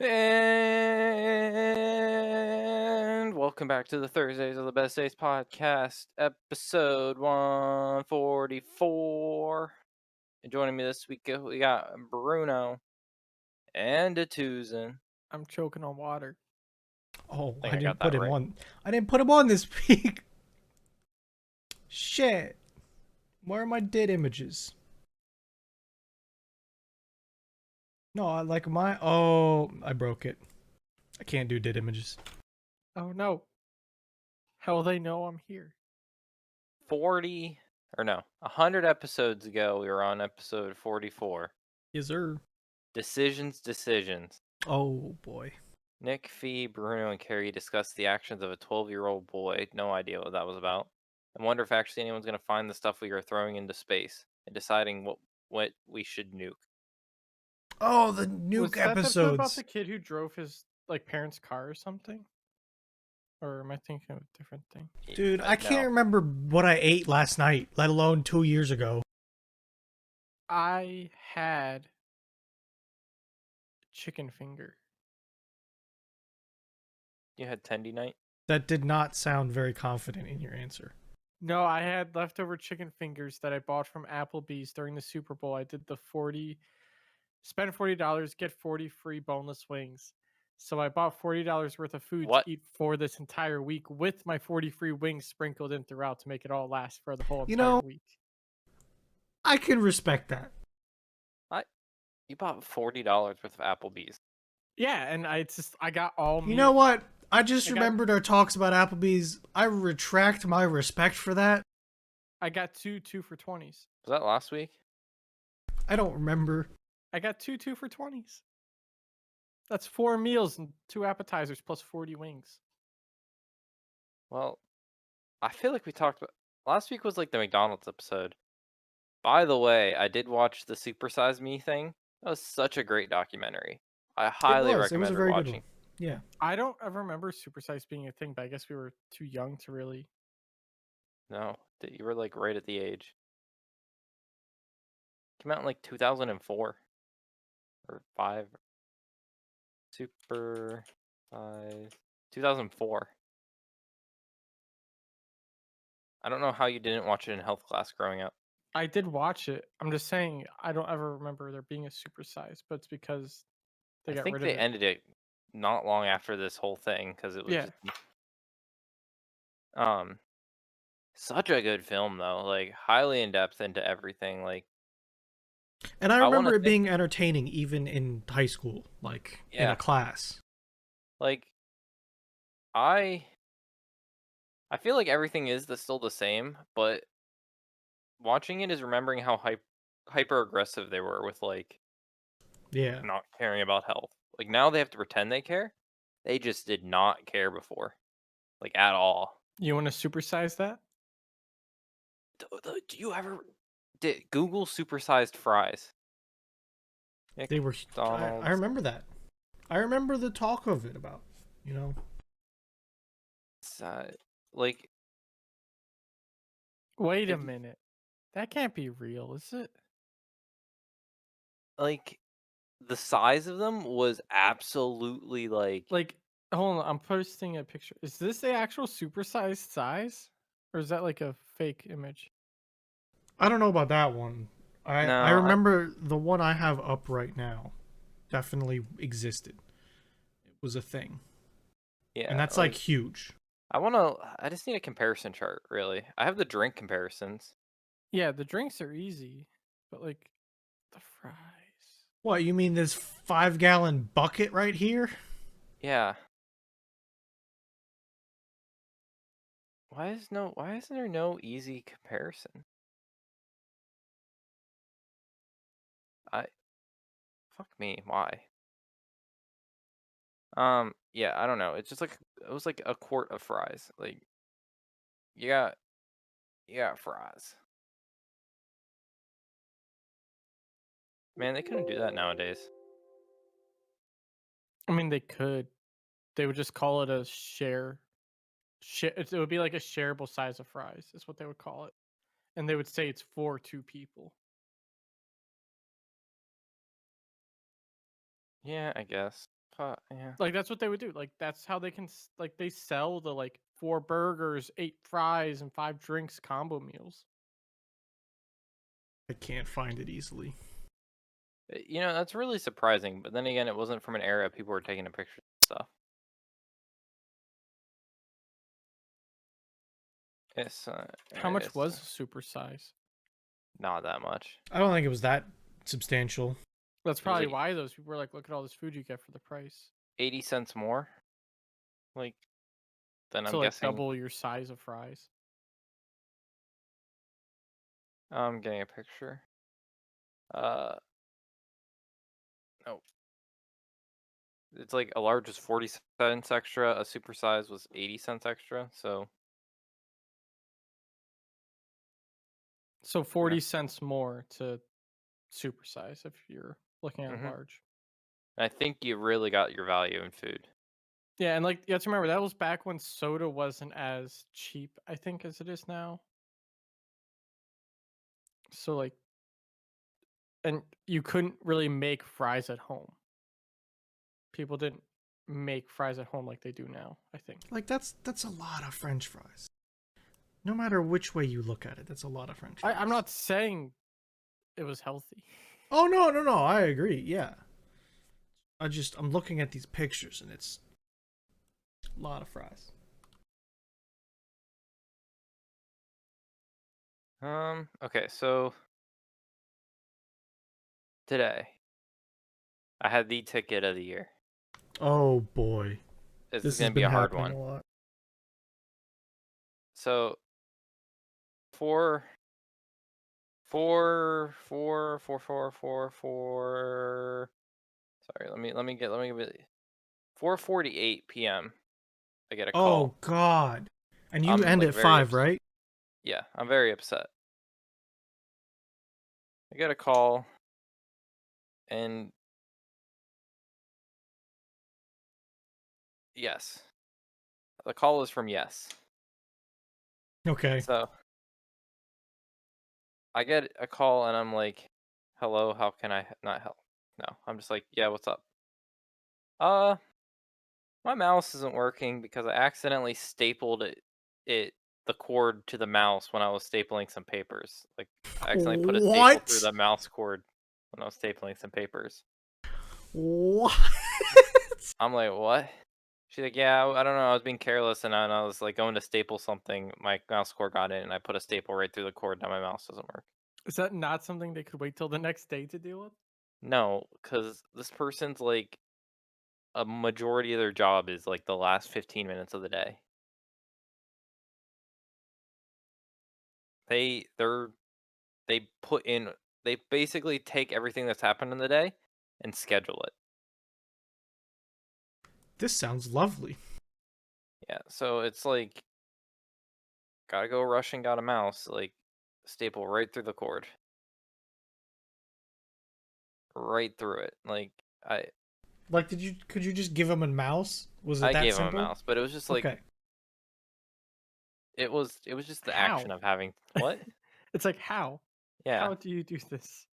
And welcome back to the Thursdays of the Best Days podcast, episode 144. And joining me this week, we got Bruno and a Tucson. I'm choking on water. Oh, I think I I got didn't put that him right. on. I didn't put him on this week. Shit. Where are my dead images? No, I like my. Oh, I broke it. I can't do dead images. Oh no. How will they know I'm here? 100 episodes ago, we were on episode 44. Yes, sir. Decisions. Oh boy. Nick, Fee, Bruno, and Carrie discussed the actions of a 12-year-old boy. No idea what that was about. I wonder if actually anyone's going to find the stuff we are throwing into space and deciding what we should nuke. Oh, the Was nuke that the episode about episodes. the kid who drove his parents' car or something? Or am I thinking of a different thing? Dude, I can't No. remember what I ate last night, let alone 2 years ago. I had chicken finger. You had Tendy night? That did not sound very confident in your answer. No, I had leftover chicken fingers that I bought from Applebee's during the Super Bowl. I did the spend $40, get 40 free boneless wings. So I bought $40 worth of food What? to eat for this entire week with my 40 free wings sprinkled in throughout to make it all last for the whole You entire know, week. I can respect that. You bought $40 worth of Applebee's. Yeah, and I got all You know what? I just I got- remembered our talks about Applebee's. I retract my respect for that. I got two for 20s. Was that last week? I don't remember. I got two for 20s. That's 4 meals and 2 appetizers plus 40 wings. Well, I feel like we talked about last week was like the McDonald's episode. By the way, I did watch the Super Size Me thing. That was such a great documentary. I highly It was recommend a very good rewatching. one. Yeah. I don't ever remember supersize being a thing, but I guess we were too young to really. No, you were like right at the age. Came out in like 2004 or 5. Super Size 2004. I don't know how you didn't watch it in health class growing up. I did watch it. I'm just saying I don't ever remember there being a supersize, but it's because they I got think rid they of it. ended it not long after this whole thing because it was Yeah. just such a good film though, like highly in depth into everything. Like And I I wanna remember it think being entertaining even in high school, like in Yeah. a class. like I feel like everything is still the same, but watching it is remembering how hyper aggressive they were with like Yeah. not caring about health. Like now they have to pretend they care. They just did not care before, like at all. You want to supersize that? Do you ever did Google supersized fries? They were I McDonald's. remember that. I remember the talk of it about, you know. Like Wait a If- minute. That can't be real, is it? like the size of them was absolutely Like, hold on, I'm posting a picture. Is this the actual supersized size? Or is that like a fake image? I don't know about that one. No, I remember the one I have up right now definitely existed. It was a thing. yeah, And that's like huge. I just need a comparison chart, really. I have the drink comparisons. Yeah, the drinks are easy, but like the fries. What, you mean this 5-gallon bucket right here? Yeah. Why isn't there no easy comparison? Fuck me, why? Yeah, I don't know. It's just like it was like a quart of fries. Like you got fries. Man, they couldn't do that nowadays. I mean, they could. They would just call it a it would be like a shareable size of fries, is what they would call it. And they would say it's for 2 people. Yeah, I guess. Yeah. Like that's what they would do. Like that's how they can like they sell the like 4 burgers, 8 fries, and 5 drinks combo meals. I can't find it easily. That's really surprising. But then again, it wasn't from an era people were taking a picture of stuff. How much It's was a super size? not that much. I don't think it was that substantial. That's It was probably like why those people were like, look at all this food you get for the price. 80 cents more. Like, then I'm So like guessing double your size of fries. I'm getting a picture. Uh, no. It's like a large was 40 cents extra, a super size was 80 cents extra. So So yeah. 40 cents more to super size if you're looking at Mhm. large. I think you really got your value in food. Yeah, and like you have to remember that was back when soda wasn't as cheap, I think, as it is now. So like, and you couldn't really make fries at home. People didn't make fries at home like they do now, I think. Like that's a lot of French fries. No matter which way you look at it, that's a lot of French fries. I'm not saying it was healthy. Oh no! I agree. Yeah. I'm looking at these pictures and it's a lot of fries. Okay, so today I had the ticket of the year. Oh boy, This is this has gonna be been a hard happening one. a lot. So four, four, four, four, four, four, four. Sorry, let me give it 4:48 p.m. I get a Oh call. god. And you I'm end like at very 5, upset. right? Yeah, I'm very upset. I get a call, and yes, the call was from Yes. Okay. So I get a call, and I'm like, "Hello, how can I not help?" No, I'm just like, "Yeah, what's up?" Uh, my mouse isn't working because I accidentally stapled the cord to the mouse when I was stapling some papers. Like, I accidentally put a staple through What? the mouse cord when I was stapling some papers. What? I'm like, "What?" She's like, "Yeah, I don't know. I was being careless, and I was like going to staple something. My mouse cord got in, and I put a staple right through the cord. Now my mouse doesn't work." Is that not something they could wait till the next day to deal with? No, because this person's like a majority of their job is like the last 15 minutes of the day. They they're they put in they basically take everything that's happened in the day and schedule it. This sounds lovely. Yeah, so it's like gotta go rushing, got a mouse, like staple right through the cord, right through it. Like I Like could you just give him a mouse? Was it I that gave him a simple? mouse, but it was just like Okay. it was just the action How? of having what? It's like how? Yeah, How do you do this?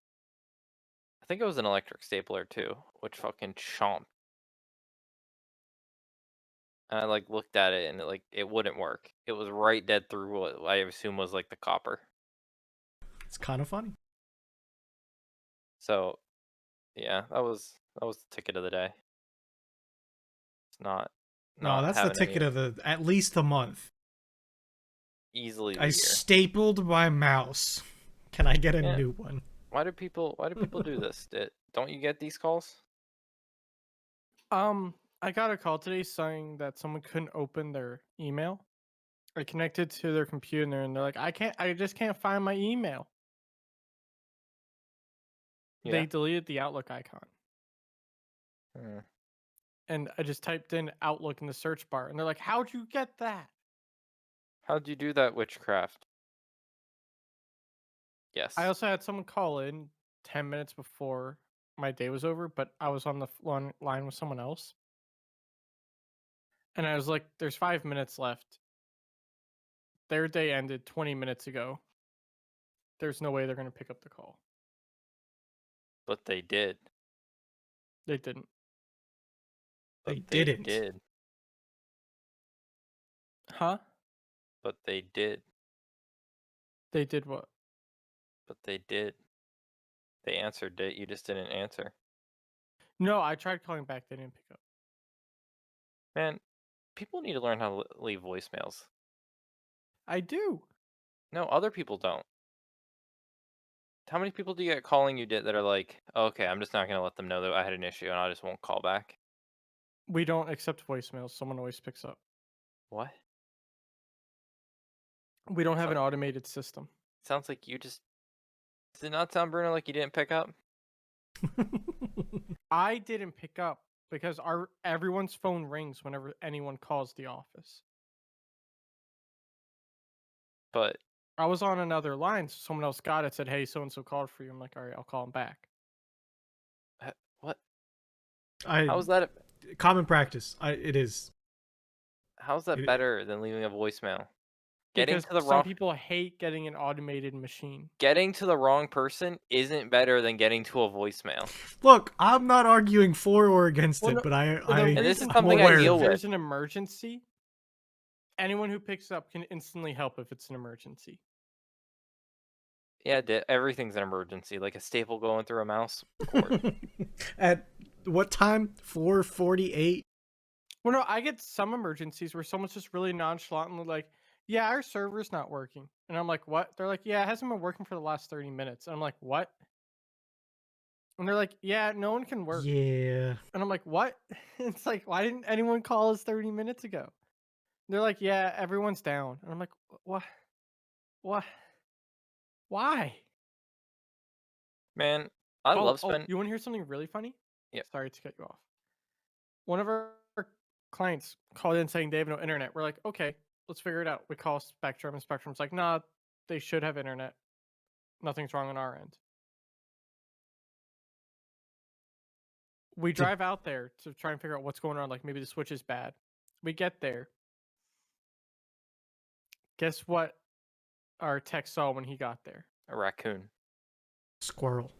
I think it was an electric stapler too, which fucking chomped. And I like looked at it and it wouldn't work. It was right dead through what I assume was like the copper. It's kind of funny. So yeah, that was the ticket of the day. It's not No, not that's the having ticket any of the at least the month. easily I the year. stapled my mouse. Can I get a Yeah. new one? Why do people do this? Don't you get these calls? I got a call today saying that someone couldn't open their email. I connected to their computer and they're like, I just can't find my email. Yeah. They deleted the Outlook icon. Hmm. And I just typed in Outlook in the search bar and they're like, how'd you get that? How'd you do that witchcraft? I Yes. also had someone call in 10 minutes before my day was over, but I was on the line with someone else. And I was like, there's 5 minutes left. Their day ended 20 minutes ago. There's no way they're going to pick up the call. But they did. They didn't. They But they didn't. did. Huh? But they did. They did what? But they did. They answered it. You just didn't answer. No, I tried calling back. They didn't pick up. Man, people need to learn how to leave voicemails. I do. No, other people don't. How many people do you get calling you that are like, okay, I'm just not gonna let them know that I had an issue and I just won't call back? We don't accept voicemails. Someone always picks up. What? We don't have So- an automated system. Sounds like you just. Does it not sound, Bruno, like you didn't pick up? I didn't pick up because everyone's phone rings whenever anyone calls the office. But I was on another line, so someone else got it, said, "Hey, so and so called for you." I'm like, "All right, I'll call him back." what? I How's that? common practice. It is. How's that It- better than leaving a voicemail? Getting Because to the some wrong people hate getting an automated machine. getting to the wrong person isn't better than getting to a voicemail. Look, I'm not arguing for or against Well, it, no, but And this is reason- something I'm I aware deal of if it. with. there's an emergency, anyone who picks up can instantly help if it's an emergency. Yeah, everything's an emergency. Like a staple going through a mouse cord. At what time? 4:48. Well, no, I get some emergencies where someone's just really nonchalantly like, "Yeah, our server's not working," and I'm like, "What?" They're like, "Yeah, it hasn't been working for the last 30 minutes," and I'm like, "What?" And they're like, "Yeah, no one can work," Yeah. and I'm like, "What?" It's like, why didn't anyone call us 30 minutes ago? They're like, "Yeah, everyone's down," and I'm like, "What? What? Why?" Man, I love spending. You want to hear something really funny? Yeah. Sorry to cut you off. One of our clients called in saying they have no internet. We're like, okay, let's figure it out. We call Spectrum, and Spectrum's like, nah, they should have internet. Nothing's wrong on our end. We Did- drive out there to try and figure out what's going on. Like maybe the switch is bad. We get there. Guess what our tech saw when he got there? A raccoon. Squirrel.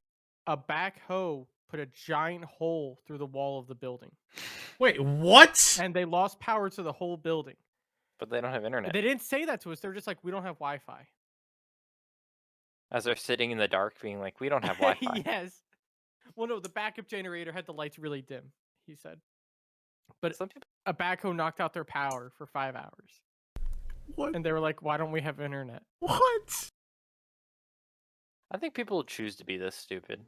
A backhoe put a giant hole through the wall of the building. Wait, what? And they lost power to the whole building. But they don't have internet. They didn't say that to us. They were just like, we don't have Wi-Fi. As they're sitting in the dark being like, we don't have Wi-Fi. Yes. Well, no, the backup generator had the lights really dim, he said. But Some people a backhoe knocked out their power for 5 hours. What? And they were like, why don't we have internet? What? I think people choose to be this stupid.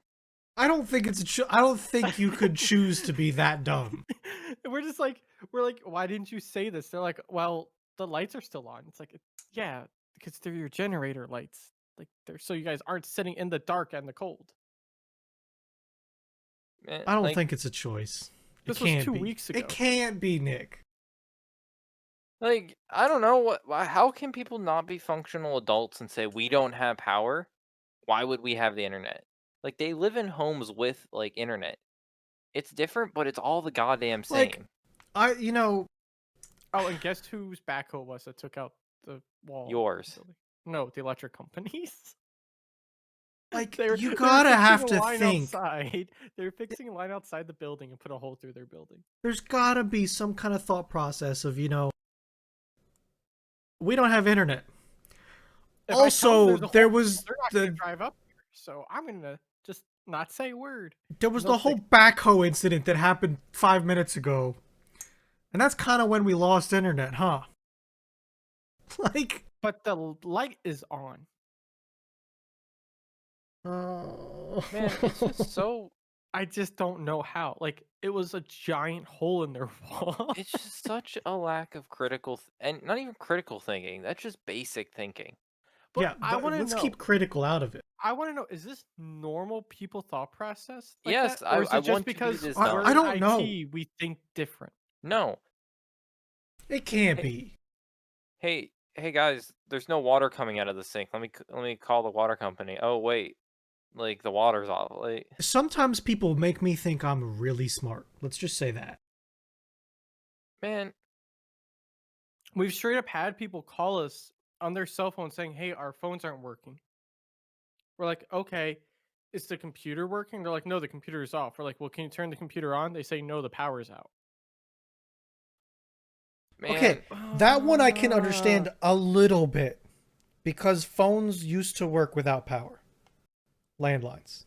I don't think it's I don't think you could choose to be that dumb. We're like, why didn't you say this? They're like, well, the lights are still on. It's like, yeah, because they're your generator lights. Like, they're so you guys aren't sitting in the dark and the cold. Man, I don't like, think it's a choice. It This was can't 2 be. weeks ago. It can't be, Nick. Like, I don't know how can people not be functional adults and say we don't have power? Why would we have the internet? Like they live in homes with like internet. It's different, but it's all the goddamn same. Like, Oh, and guess whose backhoe was that took out the wall? of the Yours. building? No, the electric companies. like They were you fixing gotta have a to line think. outside. They were fixing a line outside the building and put a hole through their building. There's gotta be some kind of thought process of, we don't have internet. If I tell them Also, there's a there hole, was they're not gonna drive up here, so I'm gonna just not say a word. there was They'll the whole fix- backhoe incident that happened 5 minutes ago. And that's kind of when we lost internet, huh? Like, But the light is on. oh. Man, it's just so I just don't know how. Like it was a giant hole in their wall. it's just such a lack of and not even critical thinking. That's just basic thinking. But Yeah, I but want to let's know. keep critical out of it. I want to know: is this normal people thought process? Like Yes, that? Or is I it just want to be because this we're dumb. I in don't know. IT, we think different? No. It can't Hey, be. hey guys, there's no water coming out of the sink. Let me call the water company. Oh wait, like the water's off. Like Sometimes people make me think I'm really smart. Let's just say that. man, We've straight up had people call us on their cell phone saying, "Hey, our phones aren't working." We're like, "Okay, is the computer working?" They're like, "No, the computer is off." We're like, "Well, can you turn the computer on?" They say, "No, the power's out." Man, Okay, that one I can understand a little bit because phones used to work without power. Landlines.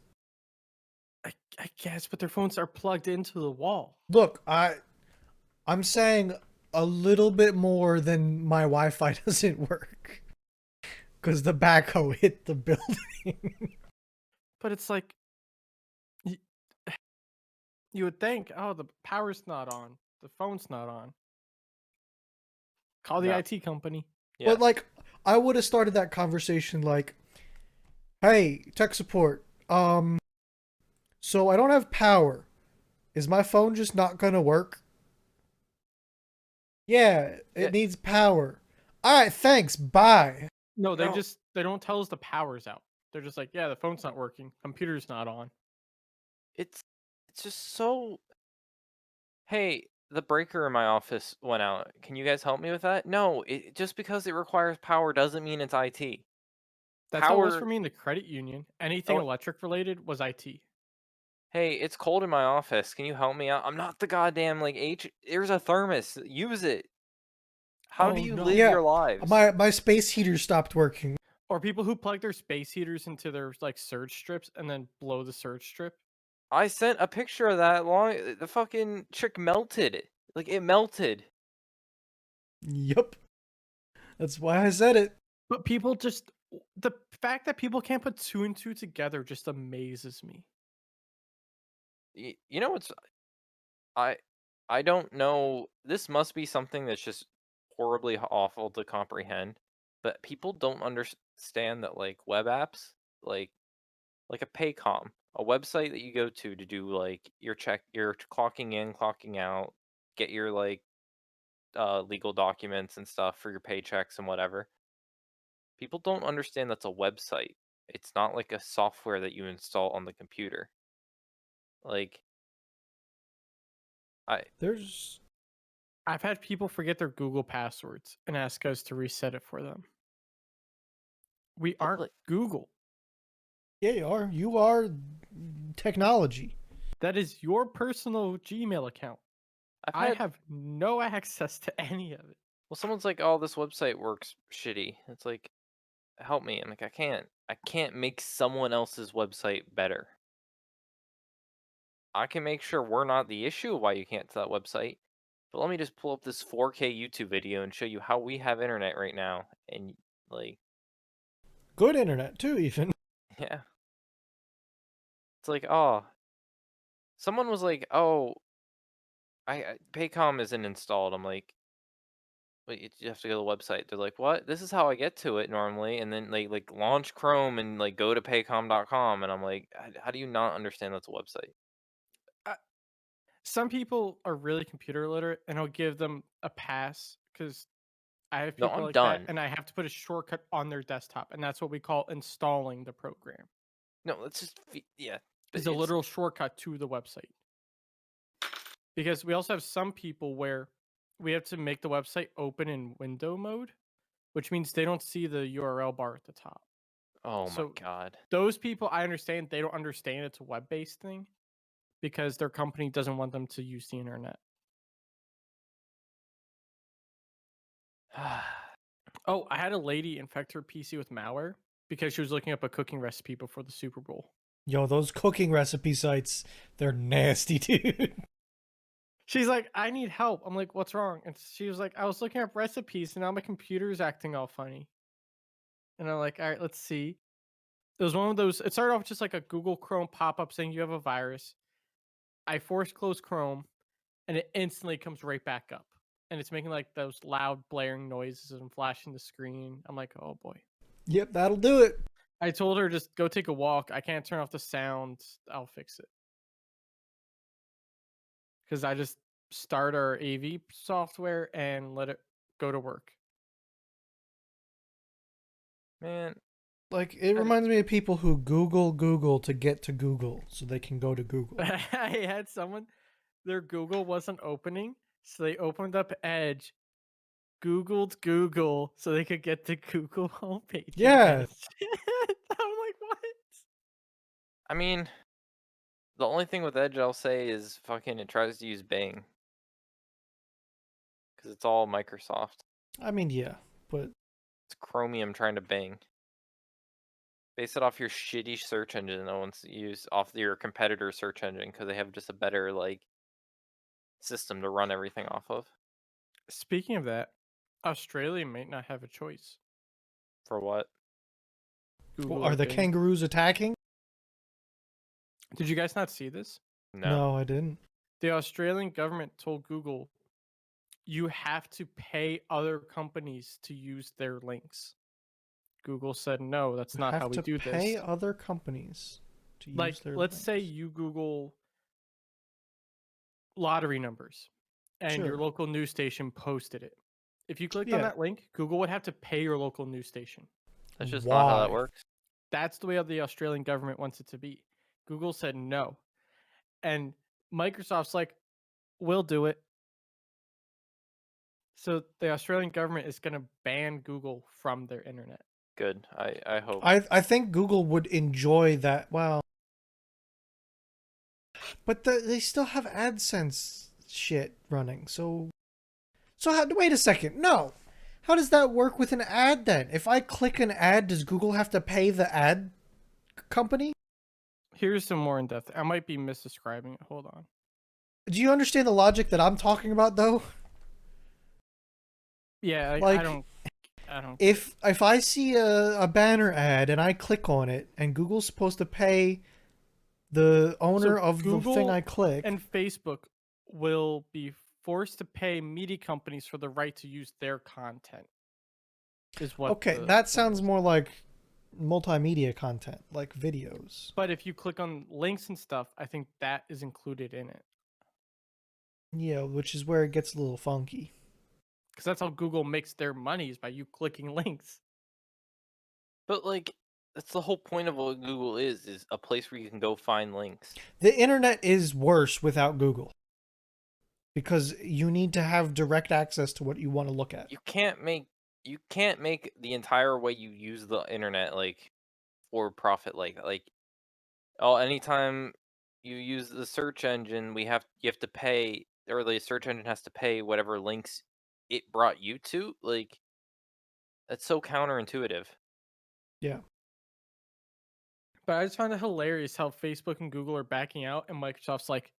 I guess, but their phones are plugged into the wall. Look, I'm saying a little bit more than my Wi-Fi doesn't work because the backhoe hit the building. But it's like you, you would think, oh, the power's not on, the phone's not on. Call the no. IT company. Yes. But like, I would have started that conversation like, "Hey, tech support. So I don't have power. Is my phone just not gonna work?" Yeah, Yeah, it needs power. All right, thanks. Bye. No, no, they don't tell us the power's out. They're just like, yeah, the phone's not working, computer's not on. it's just so. Hey, the breaker in my office went out. Can you guys help me with that? No, just because it requires power doesn't mean it's IT. That's how it was for Power. me in the credit union. Anything Oh, electric related was IT. hey, it's cold in my office. Can you help me out? I'm not the goddamn like There's a thermos. Use it. How do Oh you no. live Yeah, your lives? my space heater stopped working. Or people who plug their space heaters into their like surge strips and then blow the surge strip. I sent a picture of that long. The fucking chick melted. Like it melted. Yup. That's why I said it. But people just the fact that people can't put two and two together just amazes me. You know what's I I don't know. This must be something that's just horribly awful to comprehend. But people don't understand that like web apps, like like a Paycom, a website that you go to do like your clocking in, clocking out, get your like legal documents and stuff for your paychecks and whatever. People don't understand that's a website. It's not like a software that you install on the computer. Like I There's I've had people forget their Google passwords and ask us to reset it for them. We but aren't like Google. yeah, you are technology. That is your personal Gmail account. I've I had have no access to any of it. well someone's like, "Oh, this website works shitty." It's like, "Help me." I'm like, I can't make someone else's website better. I can make sure we're not the issue of why you can't to that website. But let me just pull up this 4K YouTube video and show you how we have internet right now. And like, Good internet too, even. yeah, it's like, oh, someone was like, oh, Paycom isn't installed. I'm like, wait, you have to go to the website. They're like, what? This is how I get to it normally. And then they like launch Chrome and like go to paycom.com. And I'm like, how do you not understand that's a website? Uh, some people are really computer literate, and I'll give them a pass because I have No, people I'm like that, done. and I have to put a shortcut on their desktop, and that's what we call installing the program. No, let's just, yeah, but Is a it's, literal shortcut to the website. Because we also have some people where we have to make the website open in window mode, which means they don't see the URL bar at the top. oh my So God. those people, I understand they don't understand it's a web-based thing because their company doesn't want them to use the internet. Oh, I had a lady infect her PC with malware because she was looking up a cooking recipe before the Super Bowl. Yo, those cooking recipe sites, they're nasty, dude. She's like, I need help. I'm like, what's wrong? And she was like, I was looking up recipes and now my computer's acting all funny. And I'm like, all right, let's see. It was one of those, it started off just like a Google Chrome pop up saying you have a virus. I force close Chrome and it instantly comes right back up. And it's making like those loud blaring noises and flashing the screen. I'm like, oh boy. Yep, that'll do it. I told her just go take a walk. I can't turn off the sound. I'll fix it. Because I just start our AV software and let it go to work. Man, Like, it I- reminds me of people who Google to get to Google so they can go to Google. I had someone, their Google wasn't opening. So they opened up Edge, Googled Google so they could get to Google homepage. Yeah. I'm like, what? I mean, the only thing with Edge I'll say is fucking it tries to use Bing. because it's all Microsoft. I mean, yeah, but It's Chromium trying to bang. Base it off your shitty search engine no one's used, off your competitor search engine, because they have just a better like system to run everything off of. Speaking of that, Australia might not have a choice. For what? Google are or the Bing. kangaroos attacking? Did you guys not see this? No. I didn't. The Australian government told Google, you have to pay other companies to use their links. Google said, no, that's not how we do pay this. other companies to use Like, their let's say links. you Google lottery numbers and your Sure. local news station posted it. If you clicked on Yeah. that link, Google would have to pay your local news station. That's just not how that Why? works. That's the way the Australian government wants it to be. Google said no. And Microsoft's like, we'll do it. So the Australian government is going to ban Google from their internet. Good. I hope. I think Google would enjoy that. Well, but they still have AdSense shit running. So wait a second. No. How does that work with an ad then? If I click an ad, does Google have to pay the ad company? Here's some more in depth. I might be misdescribing it. Hold on. Do you understand the logic that I'm talking about though? Yeah, Like, I don't. If I see a banner ad and I click on it and Google's supposed to pay the owner So of the thing Google I click, and Facebook will be forced to pay media companies for the right to use their content. Is what? okay, the that thing sounds is. more like multimedia content, like videos. But if you click on links and stuff, I think that is included in it. Yeah, which is where it gets a little funky. Because that's how Google makes their money, is by you clicking links. But like, that's the whole point of what Google is a place where you can go find links. The internet is worse without Google because you need to have direct access to what you want to look at. You can't make the entire way you use the internet like for profit. Like anytime you use the search engine, you have to pay, or the search engine has to pay whatever links it brought you to. Like, that's so counterintuitive. Yeah. But I just find it hilarious how Facebook and Google are backing out, and Microsoft's like,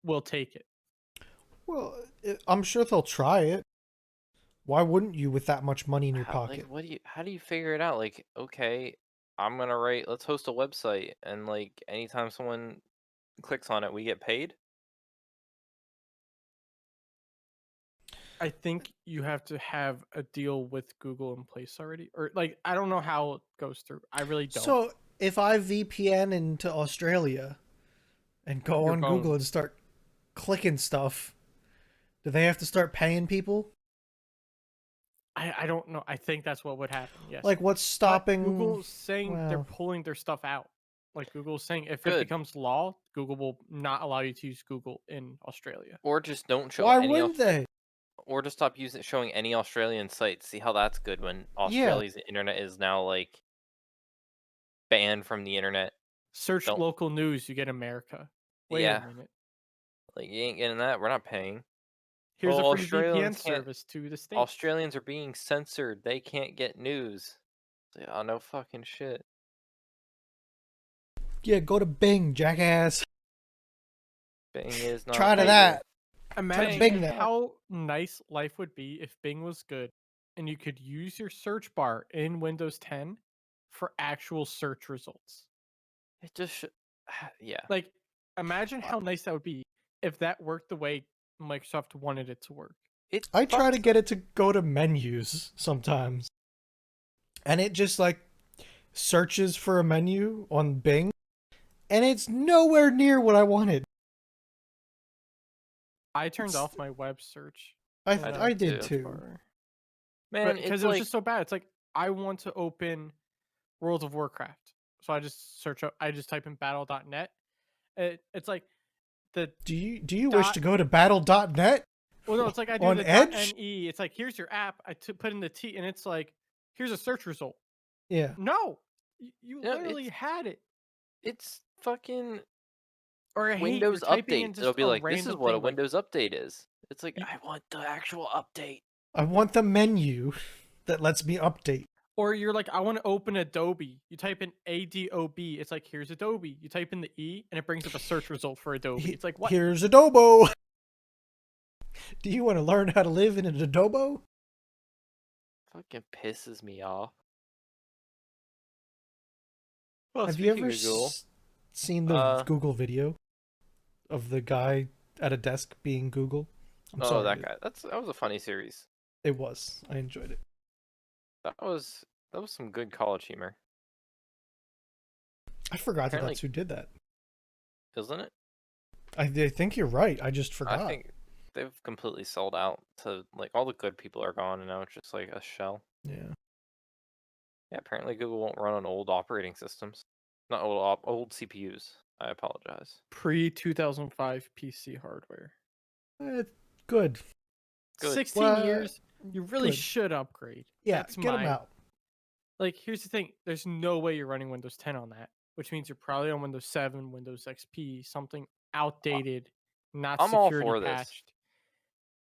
"We'll take it." Well, I'm sure they'll try it. Why wouldn't you with that much money in your pocket? Like, how do you figure it out? Like, okay, let's host a website, and like anytime someone clicks on it, we get paid. I think you have to have a deal with Google in place already, or like I don't know how it goes through. I really don't. So if I VPN into Australia and go You're on Google boned. and start clicking stuff, do they have to start paying people? I don't know. I think that's what would happen. Yes. Like, what's But stopping? Google's saying they're well, pulling their stuff out. Like Google's saying, if it Good. becomes law, Google will not allow you to use Google in Australia. Or just don't show why any. wouldn't they? Or just stop showing any Australian sites. See how that's good when Australia's internet is now like banned from the internet. Search Don't- local news, you get America. Wait Yeah. a minute. Like, you ain't getting that. We're not paying. Here's Well, a free VPN Australians can't- service to the States. Australians are being censored. They can't get news. It's like, oh, no fucking shit. Yeah, go to Bing, jackass. Bing is not. Try to legal. that. Imagine Bing that. how nice life would be if Bing was good and you could use your search bar in Windows 10 for actual search results. It just yeah. Like, imagine how nice that would be if that worked the way Microsoft wanted it to work. I try to get it to go to menus sometimes. And it just like searches for a menu on Bing. And it's nowhere near what I wanted. I turned off my web search. I did too. too. Man, Because it's it was like just so bad. It's like, I want to open World of Warcraft. So I just type in battle.net. It's like the Do you wish to go to battle.net? well, no, it's like I do On the Edge? .ne. It's like, here's your app. Put in the T, and it's like, here's a search result. Yeah. No, you No, literally had it. it's fucking Or I hate Windows you're typing update. in just It'll be a like, this is random what a thing, like, Windows update is. It's like, You- I want the actual update. I want the menu that lets me update. Or you're like, I want to open Adobe. You type in ADOB. It's like, here's Adobe. You type in the E, and it brings up a search result for Adobe. It's like, what? Here's Adobo. Do you want to learn how to live in an Adobo? Fucking pisses me off. Well, Have you speaking ever of Google, seen the uh, Google video of the guy at a desk being Google? I'm oh, sorry. that guy. That was a funny series. It was. I enjoyed it. That was some good college humor, I forgot that apparently, that's who did that. isn't it? I think you're right. I just I forgot. think they've completely sold out to like all the good people are gone, and now it's just like a shell. Yeah. Yeah, apparently Google won't run on old operating systems, not old CPUs. I apologize. Pre 2005 PC hardware. Eh, good. Good. 16 Well, years. You really good. should upgrade. Yeah, That's get them my out. like. Here's the thing. There's no way you're running Windows 10 on that, which means you're probably on Windows 7, Windows XP, something outdated, not I'm all security for this. patched,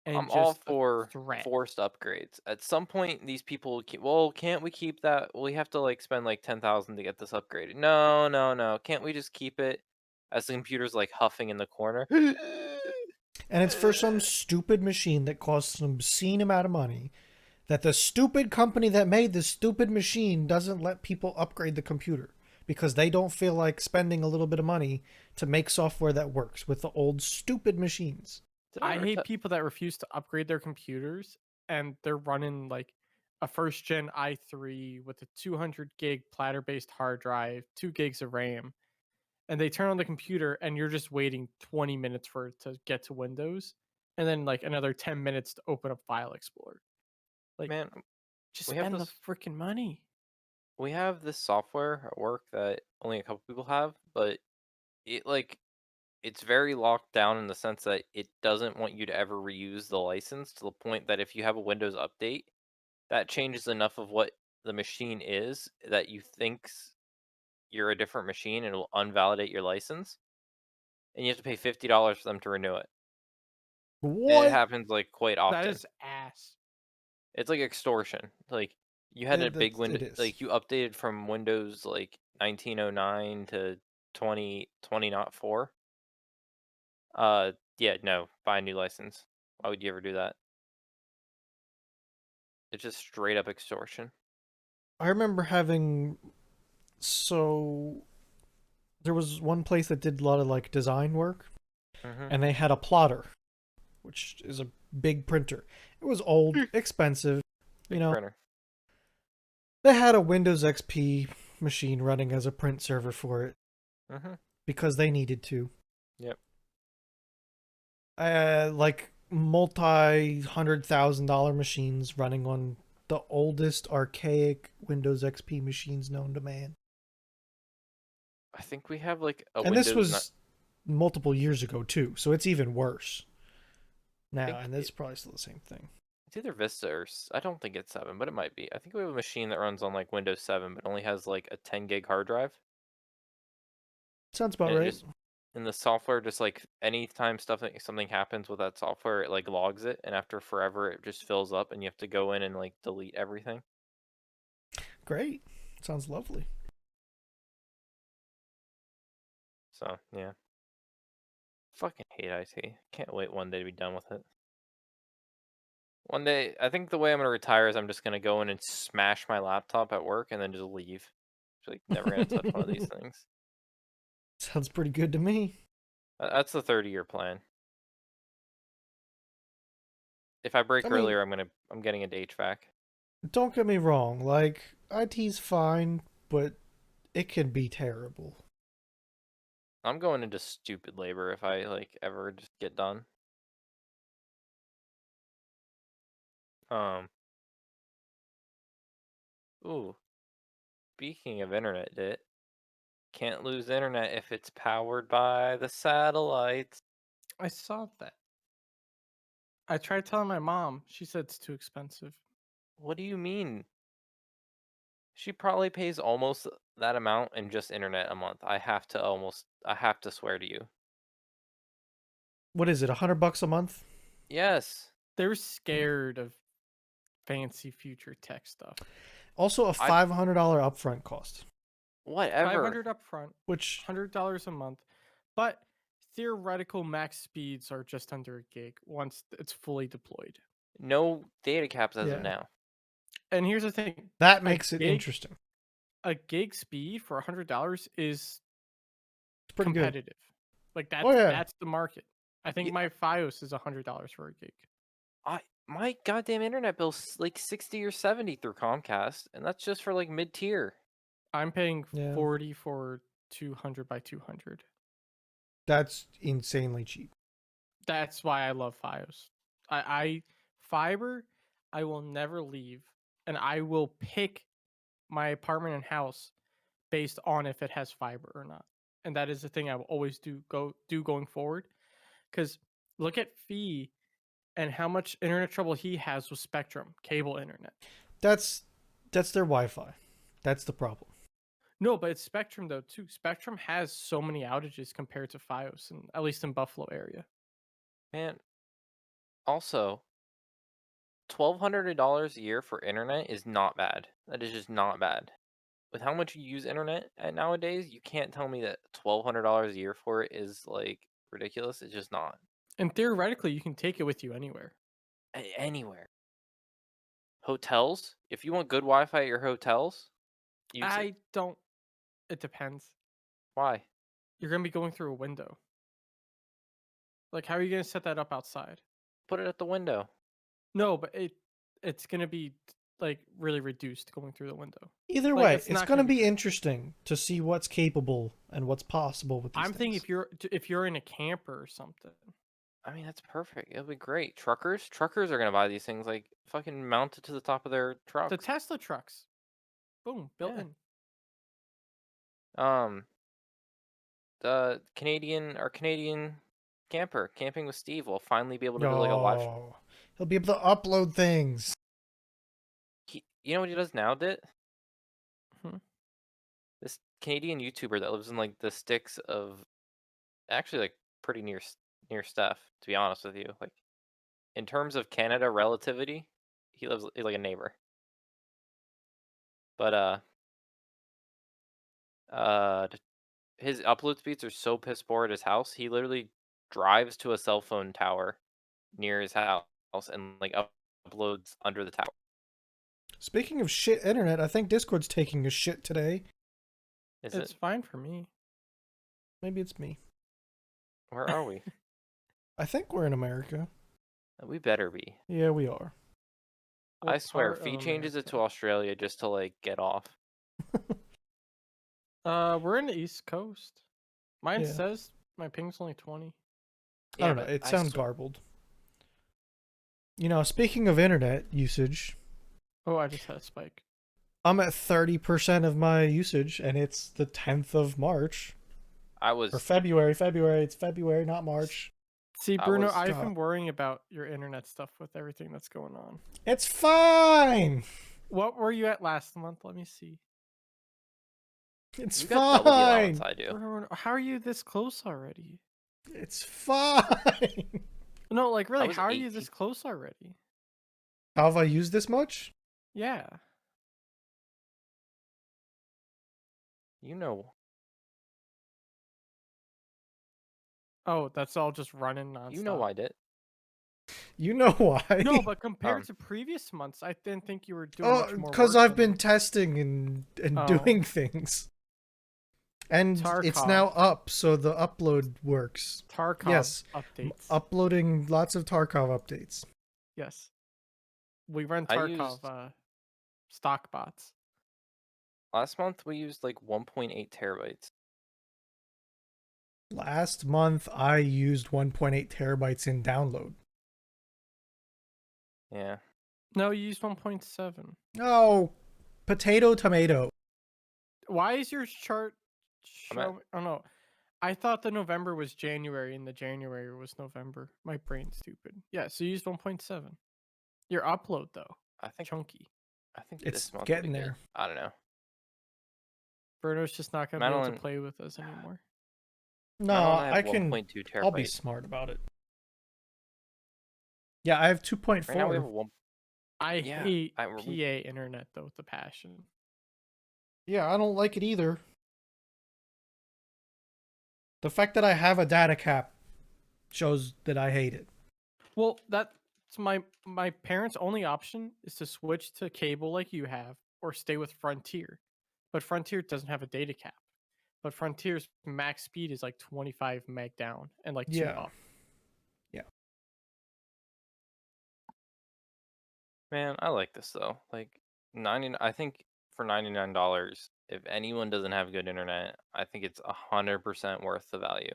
and I'm all just a for threat. forced upgrades. At some point, these people, well, can't we keep that? We have to like spend like 10,000 to get this upgraded. No, no, no. Can't we just keep it? As the computer's like huffing in the corner. And it's for some stupid machine that costs an obscene amount of money that the stupid company that made the stupid machine doesn't let people upgrade the computer because they don't feel like spending a little bit of money to make software that works with the old stupid machines. Did I ever hate people that refuse to upgrade their computers and they're running like a first gen i3 with a 200 gig platter based hard drive, 2 gigs of RAM, and they turn on the computer and you're just waiting 20 minutes for it to get to Windows and then like another 10 minutes to open up File Explorer. Like, Man, just we have spend the this freaking money. we have this software at work that only a couple people have, but it like it's very locked down in the sense that it doesn't want you to ever reuse the license to the point that if you have a Windows update, that changes enough of what the machine is that you thinks you're a different machine and it'll unvalidate your license, and you have to pay $50 for them to renew it. And it What? happens like quite That often. is ass. It's like extortion. Like you had a big window, It is. like you updated from Windows like 1909 to 2004. Yeah, no, buy a new license. Why would you ever do that? It's just straight up extortion. I remember having so there was one place that did a lot of like design work Mm-hmm. and they had a plotter, which is a big printer. It was old, expensive, you Big know. printer. They had a Windows XP machine running as a print server for it Mm-hmm. because they needed to. Yep. Like multi-$100,000 machines running on the oldest archaic Windows XP machines known to man. I think we have like a And this Windows. was multiple years ago too, so it's even worse now. think And it's probably still the same thing. It's either Vista or I don't think it's 7, but it might be. I think we have a machine that runs on like Windows 7, but only has like a 10 gig hard drive, Sounds about and it right. just in the software, just like anytime something happens with that software, it like logs it, and after forever, it just fills up, and you have to go in and like delete everything. Great. Sounds lovely. So yeah, fucking hate IT. Can't wait one day to be done with it. One day, I think the way I'm gonna retire is I'm just gonna go in and smash my laptop at work and then just leave. Just like never gonna touch one of these things. Sounds pretty good to me. That's the 30-year plan. If I break I mean, earlier, I'm getting into HVAC. don't get me wrong, like IT's fine, but it can be terrible. I'm going into stupid labor if I like ever just get done. Um. Ooh. Speaking of internet, can't lose internet if it's powered by the satellites. I saw that. I tried telling my mom. She said it's too expensive. What do you mean? She probably pays almost that amount in just internet a month. I have to swear to you. What is it, $100 a month? Yes. They're scared of fancy future tech stuff. Also, a I $500 upfront cost, whatever. 500 upfront, which $100 a month, but theoretical max speeds are just under a gig once it's fully deployed. No data caps as of Yeah. now. And here's the thing: that a makes it gig- interesting. A gig speed for $100 is It's pretty good. competitive. Like that's Oh, yeah. that's the market. I think Yeah. my FiOS is $100 for a gig. My goddamn internet bill's like 60 or 70 through Comcast, and that's just for like mid-tier. I'm paying Yeah. 40 for 200 by 200. That's insanely cheap. That's why I love FiOS. I fiber, I will never leave, and I will pick my apartment and house based on if it has fiber or not. And that is the thing I will always do going forward. Because look at Fee and how much internet trouble he has with Spectrum cable internet. That's their Wi-Fi. That's the problem. No, but it's Spectrum though too. Spectrum has so many outages compared to FiOS, and at least in Buffalo area. Man, also, $1,200 a year for internet is not bad. That is just not bad. With how much you use internet nowadays, you can't tell me that $1,200 a year for it is like ridiculous. It's just not. And theoretically, you can take it with you anywhere. Anywhere. Hotels, if you want good Wi-Fi at your hotels, use it. I don't. It depends. Why? You're gonna be going through a window. Like, how are you gonna set that up outside? Put it at the window. No, but it's gonna be like really reduced going through the window. Either Like, way, it's it's not going to gonna be be great. interesting to see what's capable and what's possible with these I'm thinking things. if you're in a camper or something. I mean, that's perfect. It'll be great. Truckers are gonna buy these things like fucking mounted to the top of their The trucks. Tesla trucks, boom, built Yeah. in. The Canadian camper camping with Steve will finally be able to do like a live. Oh, he'll be able to upload things. You know what he does now, Dit? Hmm. This Canadian YouTuber that lives in like the sticks of actually like pretty near stuff. To be honest with you, like in terms of Canada relativity, he lives like a neighbor. But his upload speeds are so piss poor at his house. He literally drives to a cell phone tower near his house and like uploads under the tower. Speaking of shit internet, I think Discord's taking a shit today. Is It's it? fine for me. Maybe it's me. Where are we? I think we're in America. We better be. Yeah, we are. I What swear, part of Fee changes it to America? Australia just to like get off. We're in the East Coast. Mine Yeah. says my ping's only 20. I don't know. but It I sounds garbled. You know, speaking of internet usage, Oh, I just had a spike. I'm at 30% of my usage, and it's the 10th of March. I Or was February. It's February, not March. See, I Bruno, was- I've God. been worrying about your internet stuff with everything that's going on. It's fine. What were you at last month? Let me see. It's you got double the allowance fine. I do. Bruno, how are you this close already? It's fine. No, like really, was how are you 18 this close already? How have I used this much? Yeah. You know, Oh, that's all just running nonstop. you know I did. You know why? No, but compared Um, to previous months, I didn't think you were doing much more because work I've than been testing and Oh. doing things. And it's Tarkov. now up, so the upload works. Tarkov Yes. updates. Uploading lots of Tarkov updates. Yes. We run I Tarkov used- stock bots. Last month we used like 1.8 terabytes. Last month I used 1.8 terabytes in download. Yeah. No, you used 1.7. Oh, potato tomato. Why is your chart I'm at- showing? Oh no, I thought the November was January and the January was November. My brain's stupid. Yeah, so you used 1.7. Your upload though, I think chunky. It's this month will getting be good. there. I don't know. Bruno's just not gonna be able Madeline- to play with us anymore. No, Madeline, I I have can. 1.2 terabytes. I'll be smart about it. Yeah, I have Right now we have 2.4. a one. I Yeah, hate I PA we internet though with a passion. Yeah, I don't like it either. The fact that I have a data cap shows that I hate it. Well, that's my parents' only option is to switch to cable like you have, or stay with Frontier. But Frontier doesn't have a data cap. But Frontier's max speed is like 25 meg down and like 2 Yeah. up. Yeah. man, I like this though. Like 90, I think for $99, if anyone doesn't have good internet, I think it's 100% worth the value.